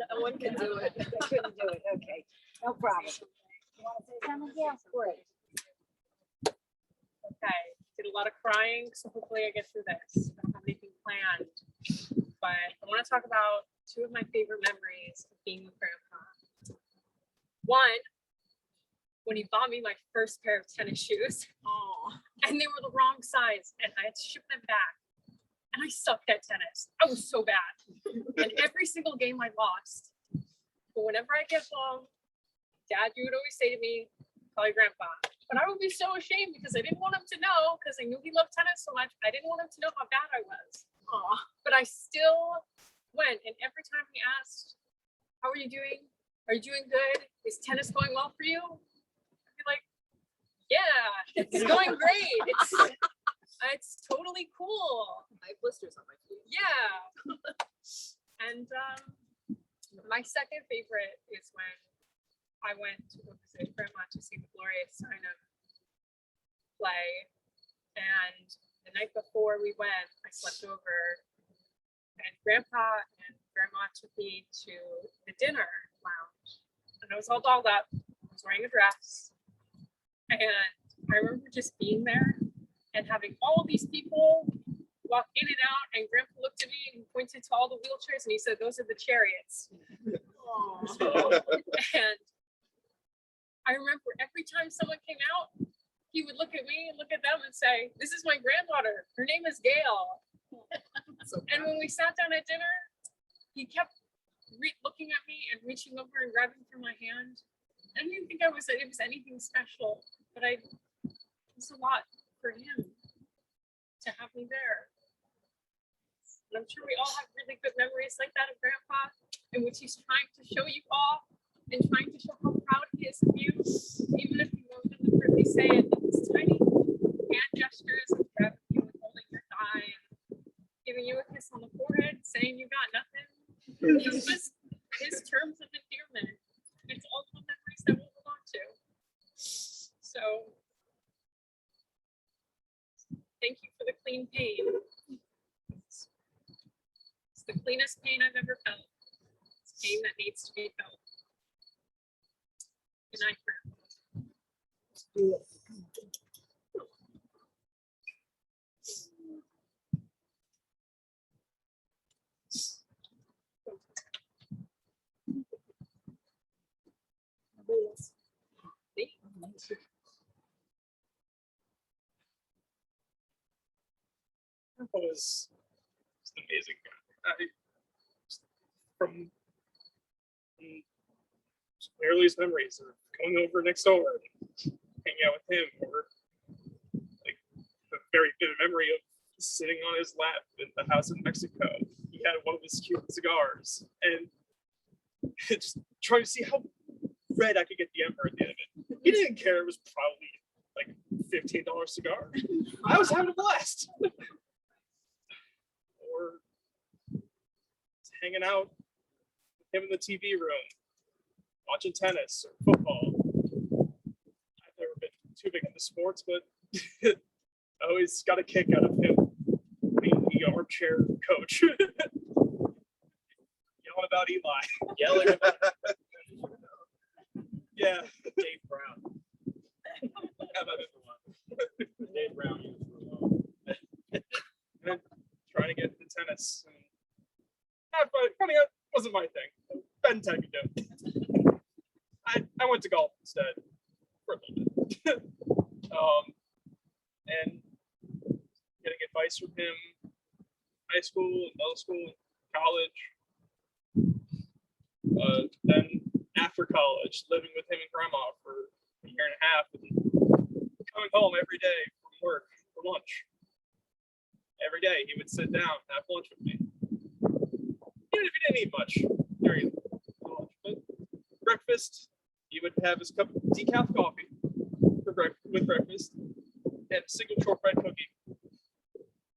No one can do it. They couldn't do it. Okay, no problem. You want to say something? Yeah, great. Okay, did a lot of crying, so hopefully I get through this. I don't have anything planned, but I want to talk about 2 of my favorite memories of being with Grandpa. One, when he bought me my first pair of tennis shoes. and they were the wrong size, and I had to ship them back. And I sucked at tennis. I was so bad. And every single game I lost. But whenever I get home, Dad, you would always say to me, call your grandpa. But I would be so ashamed because I didn't want him to know, because I knew he loved tennis so much. I didn't want him to know how bad I was. Aw. But I still went. And every time he asked, how are you doing? Are you doing good? Is tennis going well for you? I'd be like, yeah, it's going great. It's totally cool. I have blisters on my feet. Yeah. And my second favorite is when I went to visit Grandma to see the glorious sign of play. And the night before we went, I slept over, and Grandpa and Grandma took me to the dinner lounge. And I was all dolled up. I was wearing a dress. And I remember just being there and having all these people walk in and out, and Grandpa looked at me and pointed to all the wheelchairs and he said, those are the chariots. And I remember every time someone came out, he would look at me and look at them and say, this is my granddaughter. Her name is Gail. And when we sat down at dinner, he kept looking at me and reaching over and grabbing for my hand. I didn't think it was anything special, but it was a lot for him to have me there. And I'm sure we all have really good memories like that of Grandpa, in which he's trying to show you off and trying to show how proud he is of you, even if you won't deliberately say it. These tiny hand gestures of grabbing you and holding your thigh and giving you a kiss on the forehead, saying you got nothing. It's just his terms of endearment. It's all the memories that we'll hold on to. So thank you for the clean pain. It's the cleanest pain I've ever felt. It's pain that needs to be felt. Good night, Grandpa. Was an amazing guy. From my earliest memories of going over next door, hanging out with him, or like a very vivid memory of sitting on his lap in the house in Mexico. He had one of his Cuban cigars, and just trying to see how red I could get the emperor at the end of it. He didn't care. It was probably like $15 cigar. I was having a blast. Or hanging out with him in the TV room, watching tennis or football. I've never been too big into sports, but I always got a kick out of him being the armchair coach. Yelling about Eli. Yelling about yeah. Dave Brown. How about it? Dave Brown used for a while. Trying to get into tennis. And funny, it wasn't my thing. Ben Tech could do it. I went to golf instead for a little bit. And getting advice from him, high school, middle school, college. Then after college, living with him and Grandma for a year and a half, and coming home every day from work for lunch. Every day he would sit down, have lunch with me. Even if he didn't eat much during lunch, but breakfast, he would have his cup of decaf coffee with breakfast and a single shortbread cookie.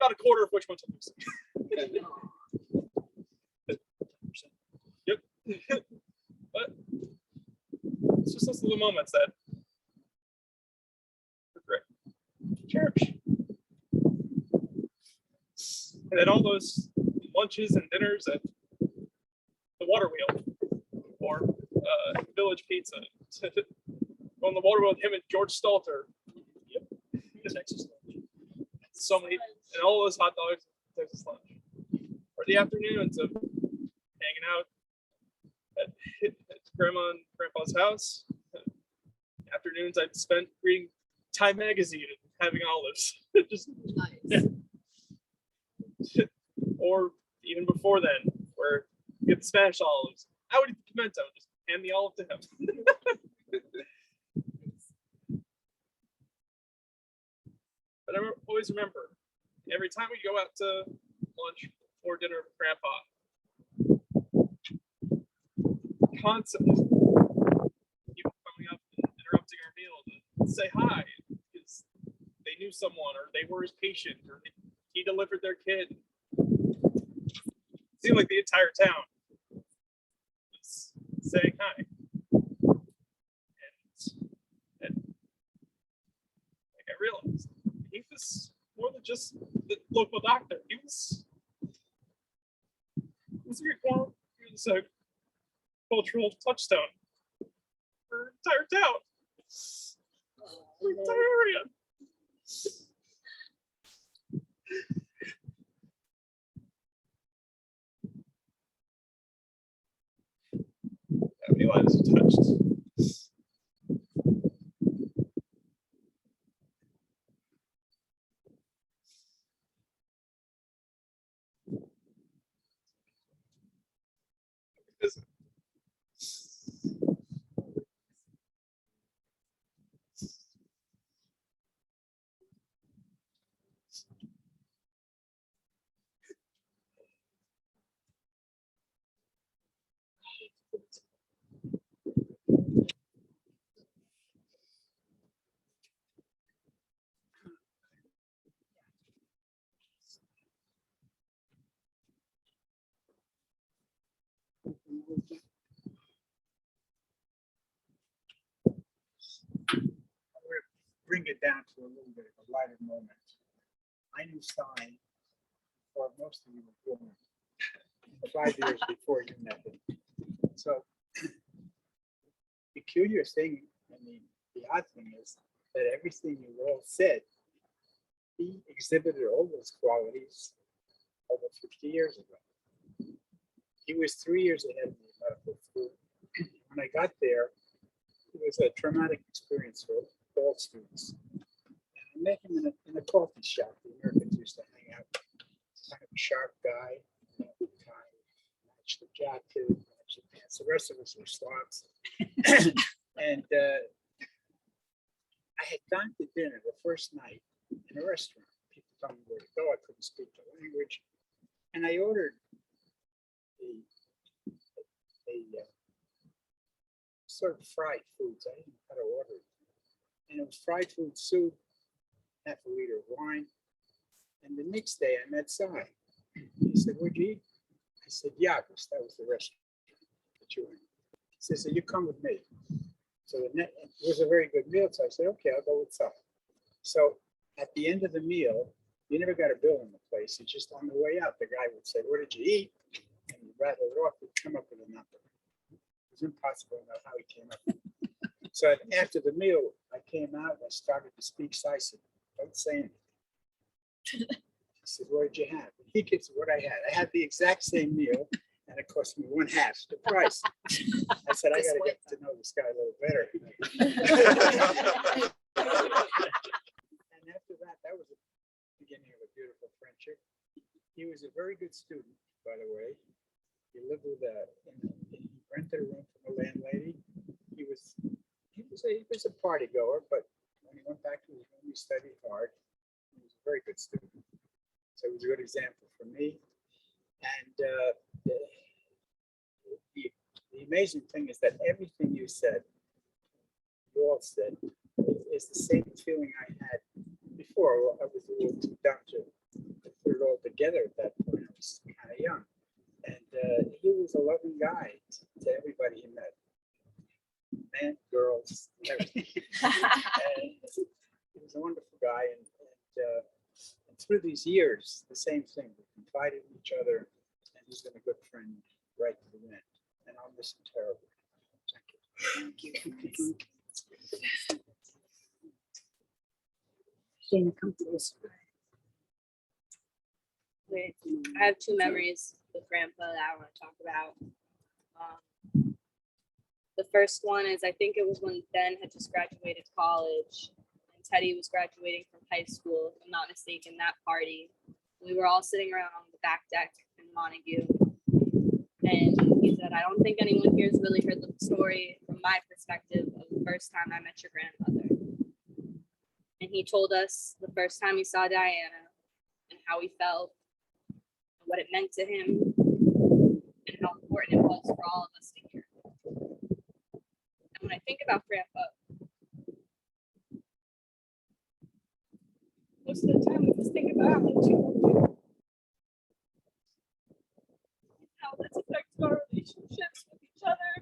About a quarter of which went to Lucy. Yep. But it's just those little moments that are great. Cherish. And then all those lunches and dinners at the Water Wheel or Village Pizza. On the Water Wheel with him and George Stalter. Yep. Texas lunch. So many, and all those hot dogs, Texas lunch. Or the afternoons of hanging out at Grandma and Grandpa's house. Afternoons I'd spent reading Time magazine and having olives. Just Nice. or even before then, where you get the Spanish olives. I would eat the pimento, just hand the olive to him. But I always remember, every time we go out to lunch or dinner with Grandpa, constantly people coming up and interrupting our meal to say hi because they knew someone or they were his patient or he delivered their kid. It seemed like the entire town was saying hi. And like I realized he was more than just the local doctor. He was a cultural touchstone for the entire town, for the entire area. How many lives he touched? Bring it down to a little bit of a lighter moment. I knew Stein before most of you were born, 5 years before you met him. So the curious thing, I mean, the odd thing is that everything you all said, he exhibited all those qualities over 50 years ago. He was 3 years ahead of me in medical school. When I got there, it was a traumatic experience for all students. And I met him in a coffee shop. The Americans used to hang out. Kind of a sharp guy, matched the jacket, matched the pants. The rest of us were slobs. And I had gone to dinner the first night in a restaurant. People told me where to go. I couldn't speak the language. And I ordered a sort of fried foods. I didn't know how to order it. And it was fried food soup, half a liter of wine. And the next day I met Si. He said, "What'd you eat?" I said, "Yakos." That was the restaurant that you were in. He said, "So you come with me." So it was a very good meal. So I said, "Okay, I'll go with Si." So at the end of the meal, you never got a bill in the place. It's just on the way out, the guy would say, "What did you eat?" And he'd rattle it off, he'd come up with a number. It was impossible to know how he came up with it. So after the meal, I came out and I started to speak. So I said, "Don't say anything." He said, "What did you have?" And he gets what I had. I had the exact same meal and it cost me 1/2 the price. I said, "I got to get to know this guy a little better." And after that, that was the beginning of a beautiful friendship. He was a very good student, by the way. He lived with he rented a room from a landlady. He was a party goer, but when he went back to his room, he studied hard. He was a very good student. So he was a good example for me. And the amazing thing is that everything you said, you all said, is the same feeling I had before. Well, I was a little too dumb to put it all together at that point. I was kind of young. And he was a loving guy to everybody he met. Men, girls, everything. And he was a wonderful guy. And through these years, the same thing. We confided in each other, and he's been a good friend right to the end. And I'll miss him terribly. Thank you. Dana, come to this. Wait, I have two memories with Grandpa that I want to talk about. The first one is I think it was when Ben had just graduated college, and Teddy was graduating from high school, if I'm not mistaken, that party. We were all sitting around on the back deck in Montague. And he said, I don't think anyone here has really heard the story from my perspective of the first time I met your grandmother. And he told us the first time he saw Diana and how he felt, and what it meant to him, and how important it was for all of us to hear. And when I think about Grandpa, most of the time I just think about how much he loved you. How this affects our relationships with each other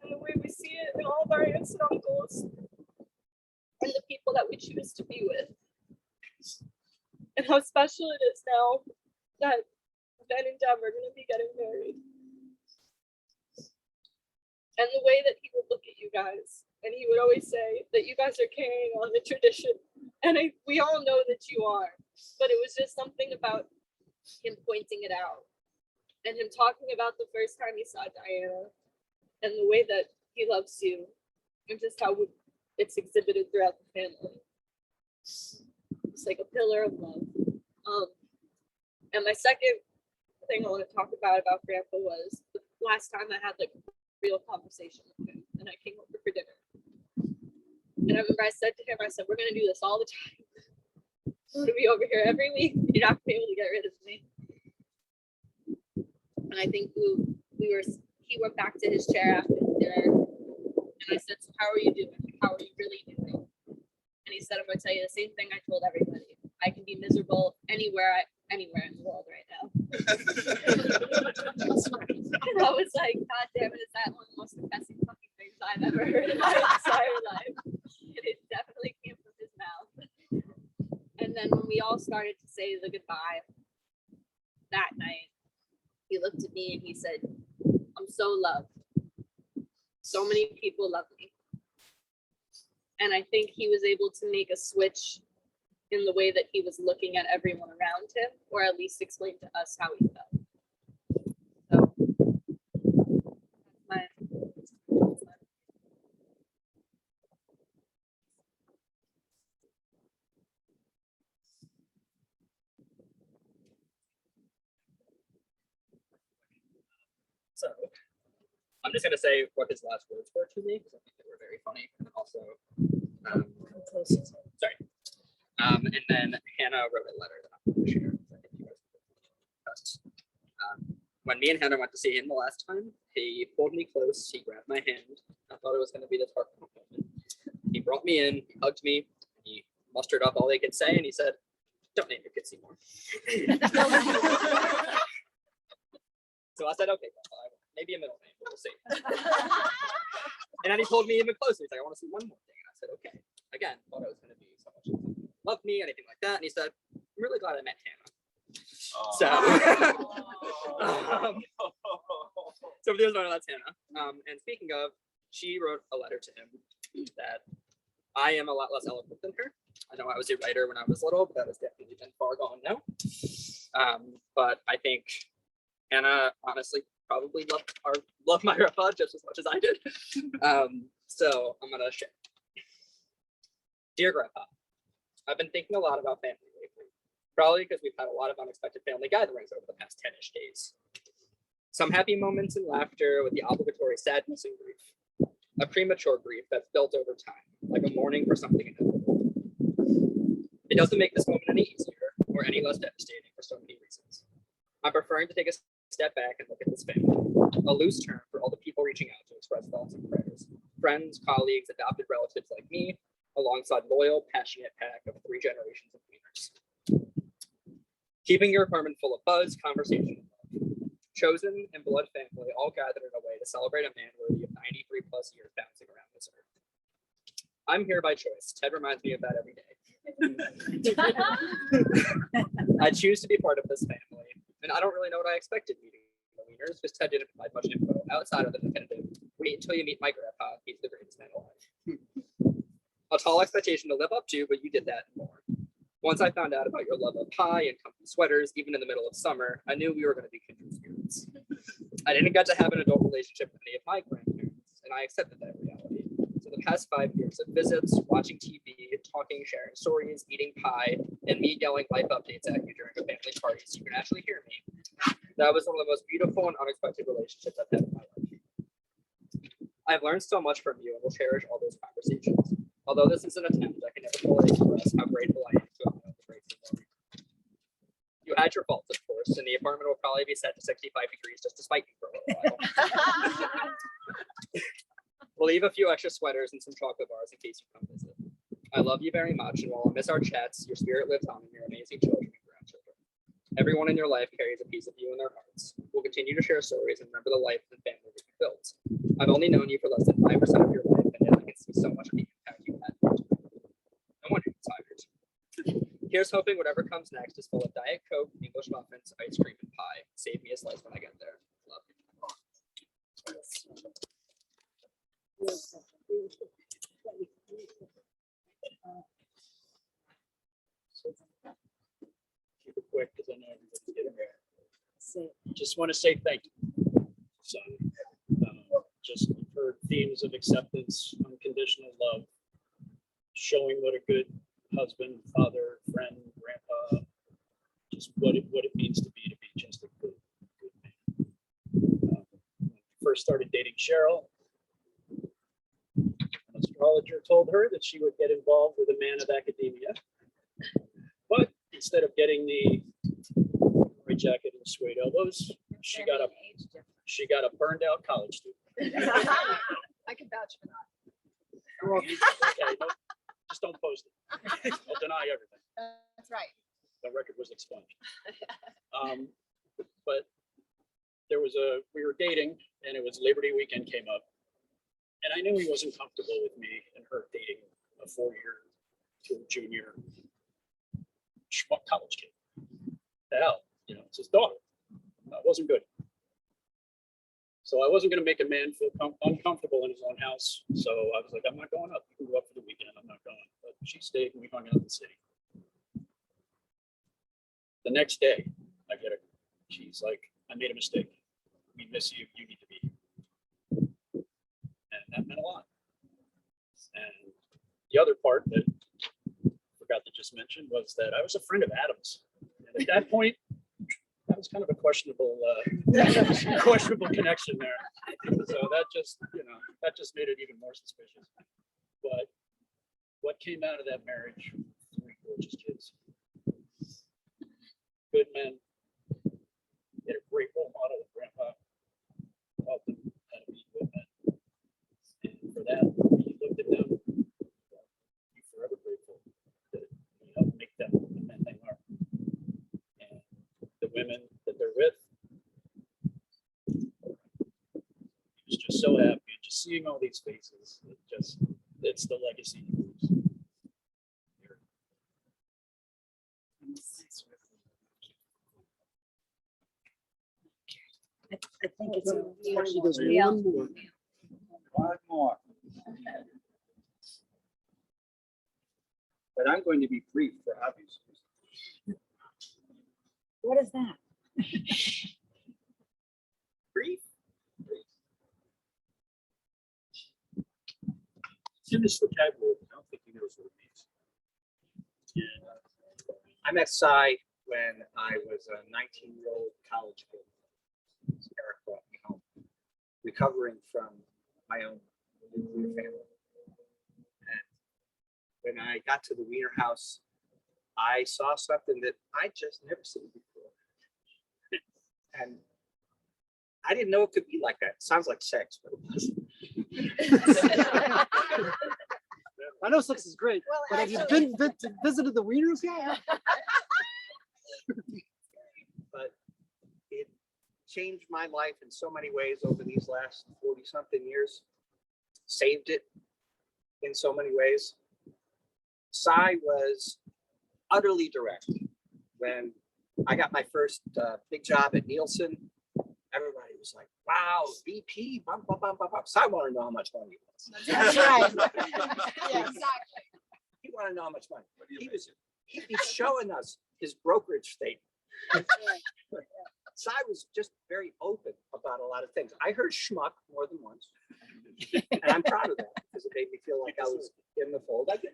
and the way we see it in all of our aunts and uncles and the people that we choose to be with. And how special it is now that Ben and Deb are going to be getting married. And the way that he would look at you guys, and he would always say that you guys are carrying on the tradition. And we all know that you are, but it was just something about him pointing it out and him talking about the first time he saw Diana and the way that he loves you and just how it's exhibited throughout the family. It's like a pillar of love. And my second thing I want to talk about Grandpa was the last time I had like a real conversation with him, and I came over for dinner. And I remember I said to him, I said, we're going to do this all the time. I'm going to be over here every week. You're not going to be able to get rid of me. And I think he went back to his chair after dinner. And I said, so how are you doing? How are you really doing? And he said, I'm going to tell you the same thing I told everybody. I can be miserable anywhere in the world right now. And I was like, God damn it, is that one of the most depressing fucking things I've ever heard in my entire life? And it definitely came from his mouth. And then when we all started to say the goodbye that night, he looked at me and he said, I'm so loved. So many people love me. And I think he was able to make a switch in the way that he was looking at everyone around him, or at least explain to us how he felt. So, that's my So I'm just gonna say what his last words were to me because I think they were very funny, and also, sorry. And then Hannah wrote a letter that I'm going to share. I think you guys will discuss. When me and Hannah went to see him the last time, he pulled me close. He grabbed my hand. I thought it was going to be this heartfelt moment. He brought me in. He hugged me. He mustered up all they could say, and he said, "Don't name your kid Seymour." So I said, "Okay, maybe a middle name, but we'll see." And then he pulled me even closer. He's like, "I want to see one more thing." And I said, "Okay." Again, thought it was going to be so much love me, anything like that. And he said, "I'm really glad I met Hannah." So, so for those who don't know, that's Hannah. And speaking of, she wrote a letter to him that I am a lot less eloquent than her. I know I was a writer when I was little, but that has definitely been far gone now. But I think Hannah honestly probably loved my grandpa just as much as I did. So I'm gonna share. Dear Grandpa, I've been thinking a lot about family lately, probably because we've had a lot of unexpected family gatherings over the past 10-ish days. Some happy moments and laughter with the obligatory sadness and grief. A premature grief that's built over time, like a mourning for something inevitable. It doesn't make this moment any easier or any less devastating for so many reasons. I'm preferring to take a step back and look at this family, a loose term for all the people reaching out to express thoughts and prayers. Friends, colleagues, adopted relatives like me, alongside loyal, passionate pack of 3 generations of Wieners. Keeping your apartment full of buzz, conversation, and love. Chosen and blood family all gathered in a way to celebrate a man worthy of 93 plus years bouncing around this earth. I'm here by choice. Ted reminds me of that every day. I choose to be part of this family, and I don't really know what I expected meeting the Wieners, because Ted didn't provide much info outside of the definitive, wait until you meet my grandpa, he's the greatest man alive. A tall expectation to live up to, but you did that and more. Once I found out about your love of pie and comfy sweaters, even in the middle of summer, I knew we were going to be kindred spirits. I didn't get to have an adult relationship with any of my grandparents, and I accepted that reality. So the past 5 years of visits, watching TV, talking, sharing stories, eating pie, and me yelling life updates at you during a family party so you can actually hear me. That was one of the most beautiful and unexpected relationships I've had in my life. I've learned so much from you and will cherish all those conversations. Although this is an attempt, I can never fully express how grateful I am to have known the great Seymour. You had your faults, of course, and the apartment will probably be set to 65 degrees just to spite you for a little while. We'll leave a few extra sweaters and some chocolate bars in case you come visit. I love you very much, and while I miss our chats, your spirit lives on in your amazing children and grandchildren. Everyone in your life carries a piece of you in their hearts. We'll continue to share stories and remember the life and family that you built. I've only known you for less than 5% of your life, and yet I can see so much of the impact you had. No wonder you're tired. Here's hoping whatever comes next is full of Diet Coke, English muffins, ice cream, and pie. Save me a slice when I get there. Love you. Keep it quick because I know everybody's getting there. Just want to say thank you. So, just heard themes of acceptance, unconditional love, showing what a good husband, father, friend, grandpa, just what it means to be just a good man. When I first started dating Cheryl, an astrologer told her that she would get involved with a man of academia, but instead of getting the white jacket and suede elbows, she got a burned out college student. I can vouch for that. Okay, no, just don't post it. I'll deny everything. That's right. The record was expunged. But we were dating, and it was Labor Day weekend came up, and I knew he wasn't comfortable with me and her dating a 4-year to a junior schmuck college kid. The hell, it's his daughter. That wasn't good. So I wasn't going to make a man feel uncomfortable in his own house. So I was like, I'm not going up. You can go up for the weekend. I'm not going. But she stayed, and we hung out in the city. The next day, she's like, I made a mistake. We miss you. You need to be here. And that meant a lot. And the other part that I forgot to just mention was that I was a friend of Adam's. And at that point, that was kind of a questionable connection there. So that just made it even more suspicious. But what came out of that marriage? 3 gorgeous kids. Good men. They had a great role model with Grandpa. Taught them how to be good men. And for that, when you looked at them, you're forever grateful that you helped make them the men they are. And the women that they're with, he was just so happy. Just seeing all these faces, it's the legacy he leaves. I think it's Actually, there's Yeah. one more. One more. But I'm going to be brief for obvious reasons. What is that? Brief? It's in this vocabulary. I don't think he knows what it means. Yeah. I met Cy when I was a 19-year-old college kid. Eric brought me home, recovering from my own nuclear family. And when I got to the Wiener house, I saw something that I just never seen before. And I didn't know it could be like that. It sounds like sex, but it wasn't. I know sex is great, Well, but have you actually- visited the Wieners yet? But it changed my life in so many ways over these last 40-something years. Saved it in so many ways. Cy was utterly direct. When I got my first big job at Nielsen, everybody was like, wow, VP, bump, bump, bump, bump, bump. Cy wanted to know how much money it was. That's right. Yeah, exactly. He wanted to know how much money. He'd be showing us his brokerage statement. Cy was just very open about a lot of things. I heard schmuck more than once. And I'm proud of that because it made me feel like I was in the fold. I did.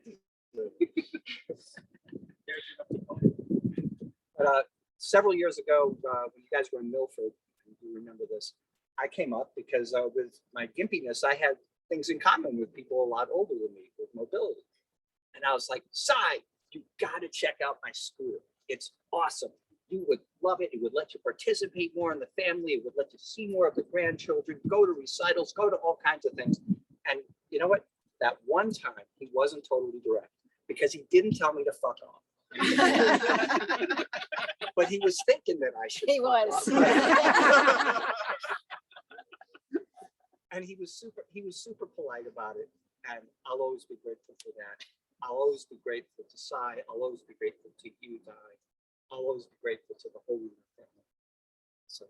But several years ago, when you guys were in Milford, you remember this, I came up because with my gimpiness, I had things in common with people a lot older than me with mobility. And I was like, Sai, you got to check out my school. It's awesome. You would love it. It would let you participate more in the family. It would let you see more of the grandchildren, go to recitals, go to all kinds of things. And you know what? That one time he wasn't totally direct because he didn't tell me to fuck off. But he was thinking that I should. He was. And he was super polite about it. And I'll always be grateful for that. I'll always be grateful to Sai. I'll always be grateful to you, Di. I'll always be grateful to the whole Wiener family. So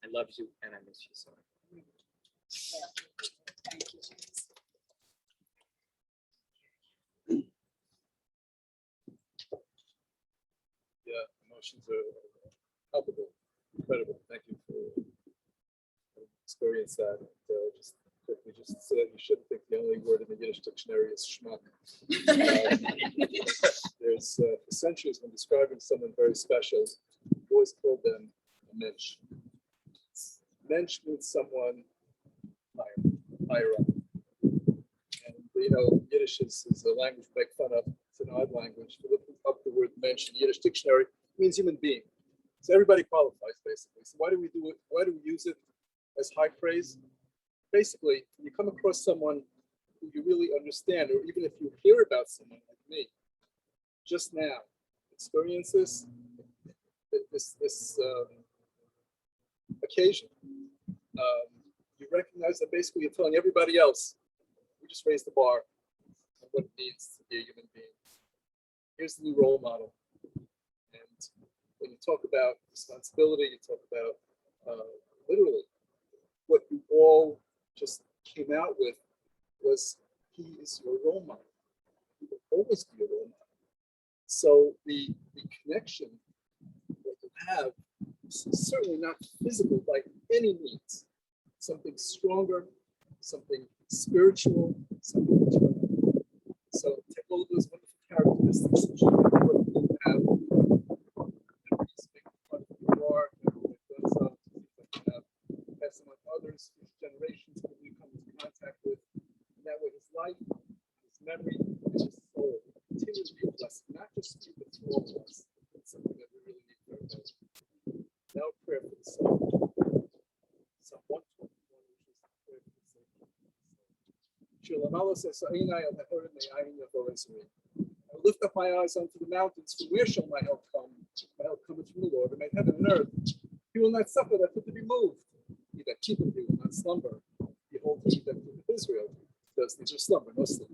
I love you and I miss you so much. Thank you. Yeah, emotions are palpable, incredible. Thank you for experience that. Just quickly, just said you shouldn't think the only word in the Yiddish dictionary is schmuck. There's for centuries when describing someone very special, we always called them a mensch. Mensch means someone higher up. And you know, Yiddish is a language to make fun of. It's an odd language. If you look up the word mensch in the Yiddish dictionary, it means human being. So everybody qualifies basically. So why do we do it? Why do we use it as high praise? Basically, when you come across someone who you really understand, or even if you hear about someone like me, just now, experience this occasion, you recognize that basically you're telling everybody else, we just raised the bar on what it means to be a human being. Here's the new role model. And when you talk about responsibility, you talk about literally what you all just came out with was he is your role model. He will always be your role model. So the connection that you have is certainly not physical by any means. Something stronger, something spiritual, something eternal. So take all of those wonderful characteristics that you have. Pass them on to others, future generations that we come into contact with. And that way his life, his memory, his soul continue to be blessed, not just to the all of us. It's something that we really need very much. Now prayer for the soul. Psalm 121, which is prayer for the soul. I lift up my eyes unto the mountains, from where shall my help come? My help cometh from the Lord, who made heaven and earth. He will not suffer thy foot to be moved. He that keepeth thee will not slumber. Behold, he that keepeth Israel does neither slumber nor sleep.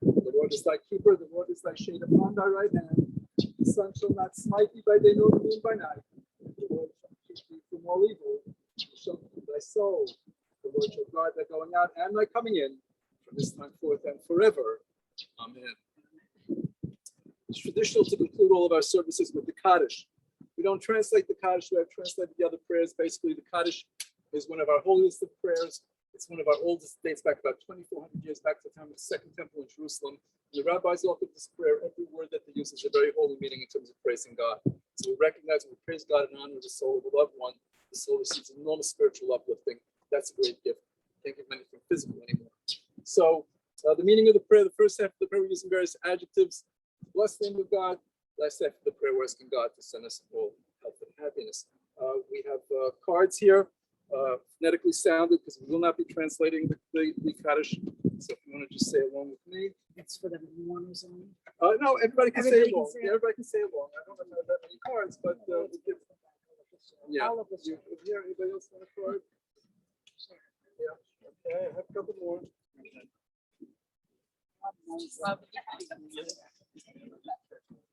The Lord is thy keeper, the Lord is thy shade upon thy right hand. The sun shall not smite thee by day, nor the moon by night. The Lord shall keep thee from all evil. He shall keep thy soul. The Lord shall guard thy going out and thy coming in from this time forth and forever. Amen. It's traditional to conclude all of our services with the Kaddish. We don't translate the Kaddish, we have translated the other prayers. Basically, the Kaddish is one of our holiest of prayers. It's one of our oldest, dates back about 2,400 years back to the time of the Second Temple in Jerusalem. The rabbis offered this prayer. Every word that they use is a very holy meaning in terms of praising God. So we recognize when we praise God and honor the soul of a loved one, the soul receives enormous spiritual uplifting. That's a great gift. Can't give anything physical anymore. So the meaning of the prayer, the first half of the prayer, we're using various adjectives. Bless the name of God. Last half of the prayer, we're asking God to send us all health and happiness. We have cards here, phonetically sounded, because we will not be translating the Kaddish. So if you want to just say along with me. It's for the mourners only. No, everybody can say along. say Yeah, everybody can say along. I don't have that many cards, but we'll give, yeah. All of us. Here, anybody else want a card? Yeah. Okay, I have a couple more. There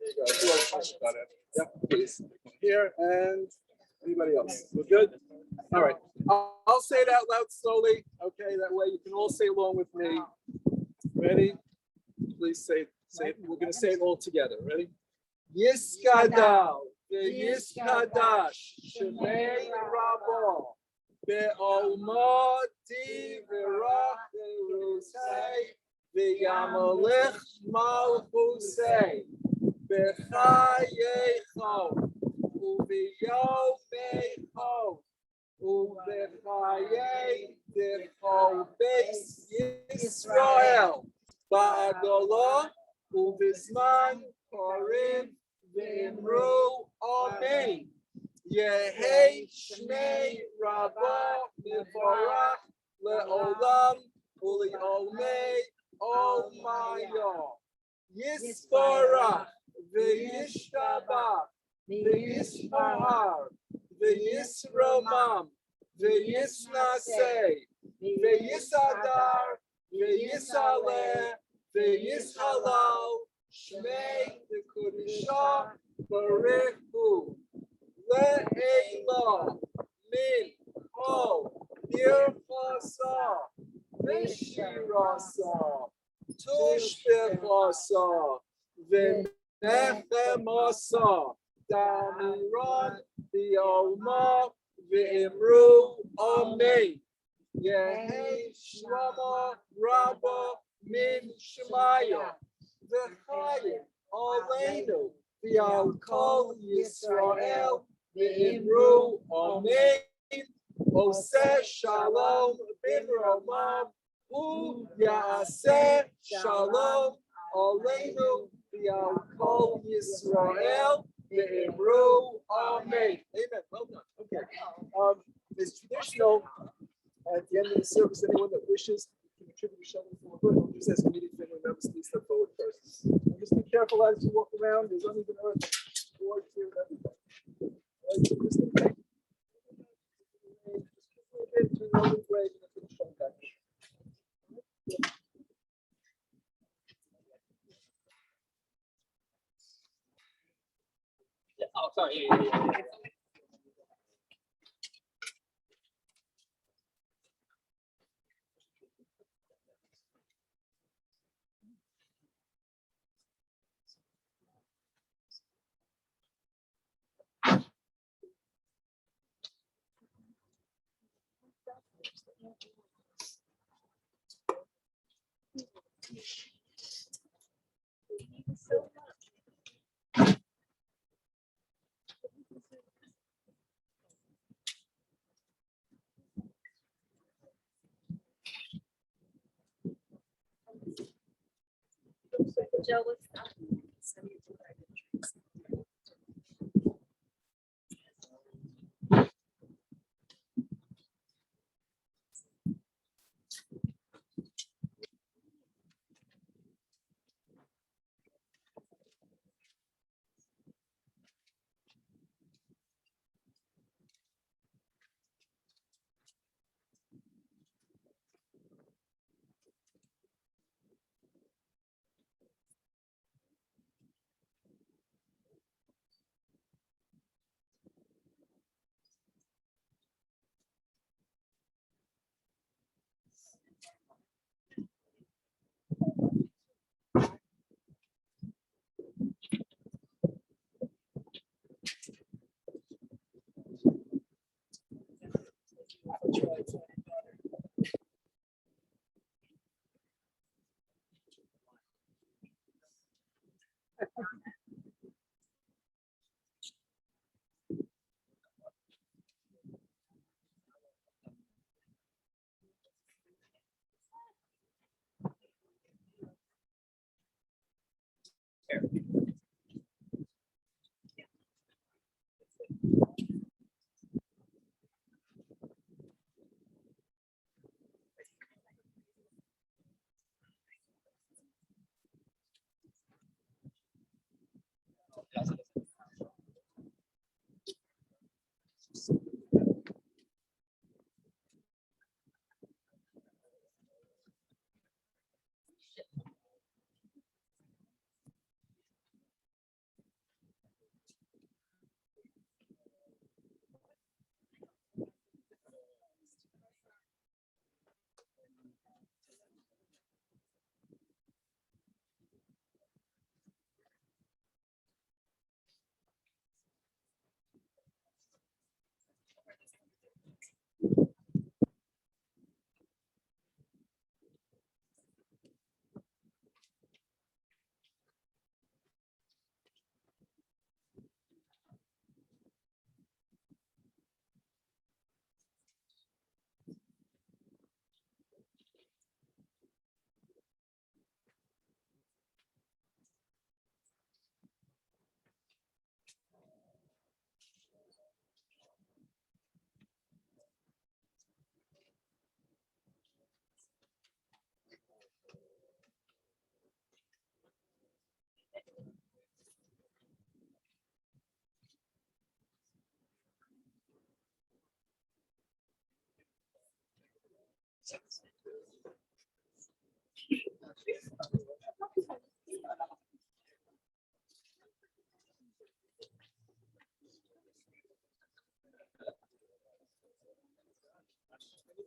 you go. Who else wants got it? Yeah, please. Here and anybody else? We're good? All right. I'll say it out loud slowly. Okay, that way you can all say along with me. Ready? Please say it. We're going to say it all together. Ready? Yiskadal, the Yiskadash, Shemei Rabo, Be'omoti v'rachrusei v'yamalech malchusei b'chayecho u'v'yomecho u'v'chayei decho beis Yisrael ba'adolah u'v'zman korim v'imru amen. Yehei Shnei Rabba Mevorach Le'olam U'Li'olmei Olmayo Yisparach V'Yishtabach V'Yishpahar V'Yisromam V'Yisnasei V'Yisadar V'Yisaleh V'Yishalal Shmei V'Kodisha Barechu Le'elah min ho nirchasa v'shirasa tushbechasa v'nechemasa damiran v'yoma v'imru amen. Yehei shlama rabba min shemaya v'chayim aleinu v'al kol Yisrael v'imru amen. Oseh shalom b'Romam hu ya'aseh shalom aleinu v'al kol Yisrael v'imru amen. Amen. Well done. Okay. It's traditional at the end of the service. Anyone that wishes to contribute a shovel forward, or just as immediate family members, please step forward first. And just be careful as you walk around. There's uneven earth, boards here, and everything. Right, so just take just a little bit to the other way, and then finish on back. Yeah, oh, sorry. Joe, what's that?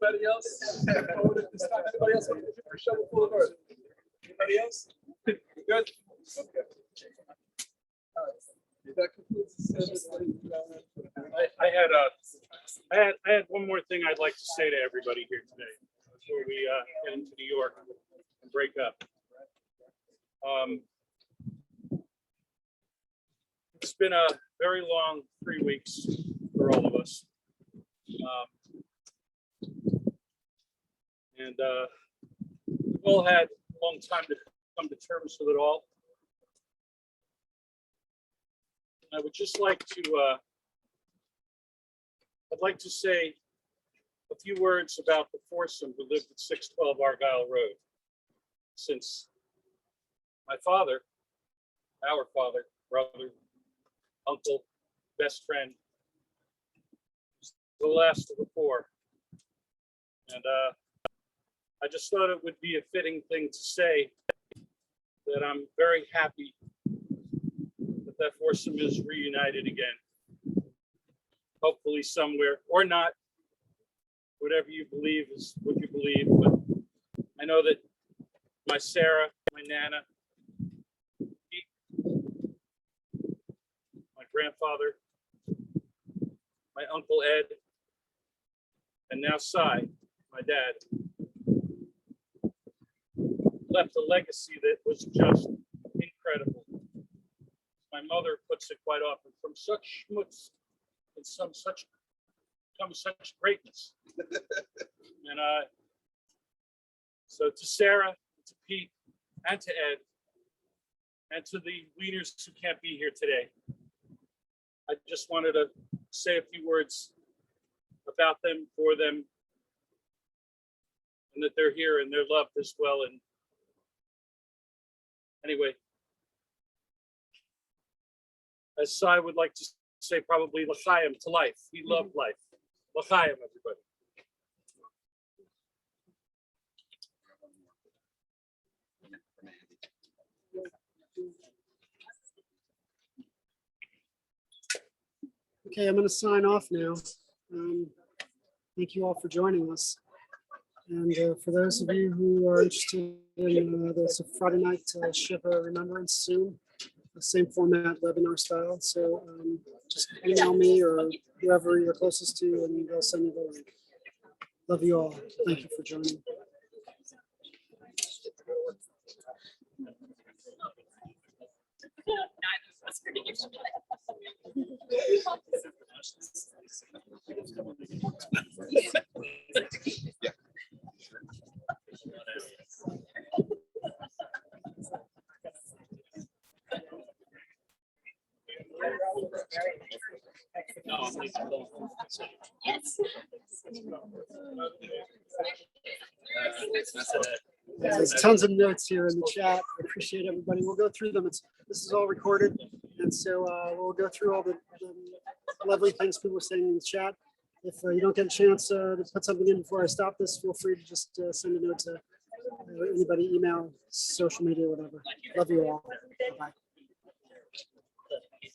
Anybody else? Anybody else? For shovel full of earth. Anybody else? Good. Okay. All right. That concludes the service. I had one more thing I'd like to say to everybody here today before we get into New York and break up. It's been a very long 3 weeks for all of us. We've all had a long time to come to terms with it all. I would just like to, I'd like to say a few words about the foursome who lived at 612 Argyle Road. Since my father, our father, brother, uncle, best friend, was the last of the four. And I just thought it would be a fitting thing to say that I'm very happy that foursome is reunited again. Hopefully somewhere, or not. Whatever you believe is what you believe. But I know that my Sarah, my Nana, my grandfather, my Uncle Ed, and now Cy, my dad, left a legacy that was just incredible. My mother puts it quite often, from such schmutz and such comes such greatness. And so to Sarah, to Pete, and to Ed, and to the Wieners who can't be here today, I just wanted to say a few words about them, for them, and that they're here and they're loved as well. And anyway, as Cy would like to say, probably l'chaim, to life. He loved life. L'chaim, everybody. Okay, I'm going to sign off now. Thank you all for joining us. And for those of you who are interested in there's a Friday night Shiva Remembrance soon, the same format, webinar style. So just email me or whoever you're closest to, and they'll send you the link. Love you all. Thank you for joining. There's tons of notes here in the chat. I appreciate everybody. We'll go through them. This is all recorded, and so we'll go through all the lovely things people are saying in the chat. If you don't get a chance to put something in before I stop this, feel free to just send a note to anybody, email, social media, whatever. Love you all. Bye-bye.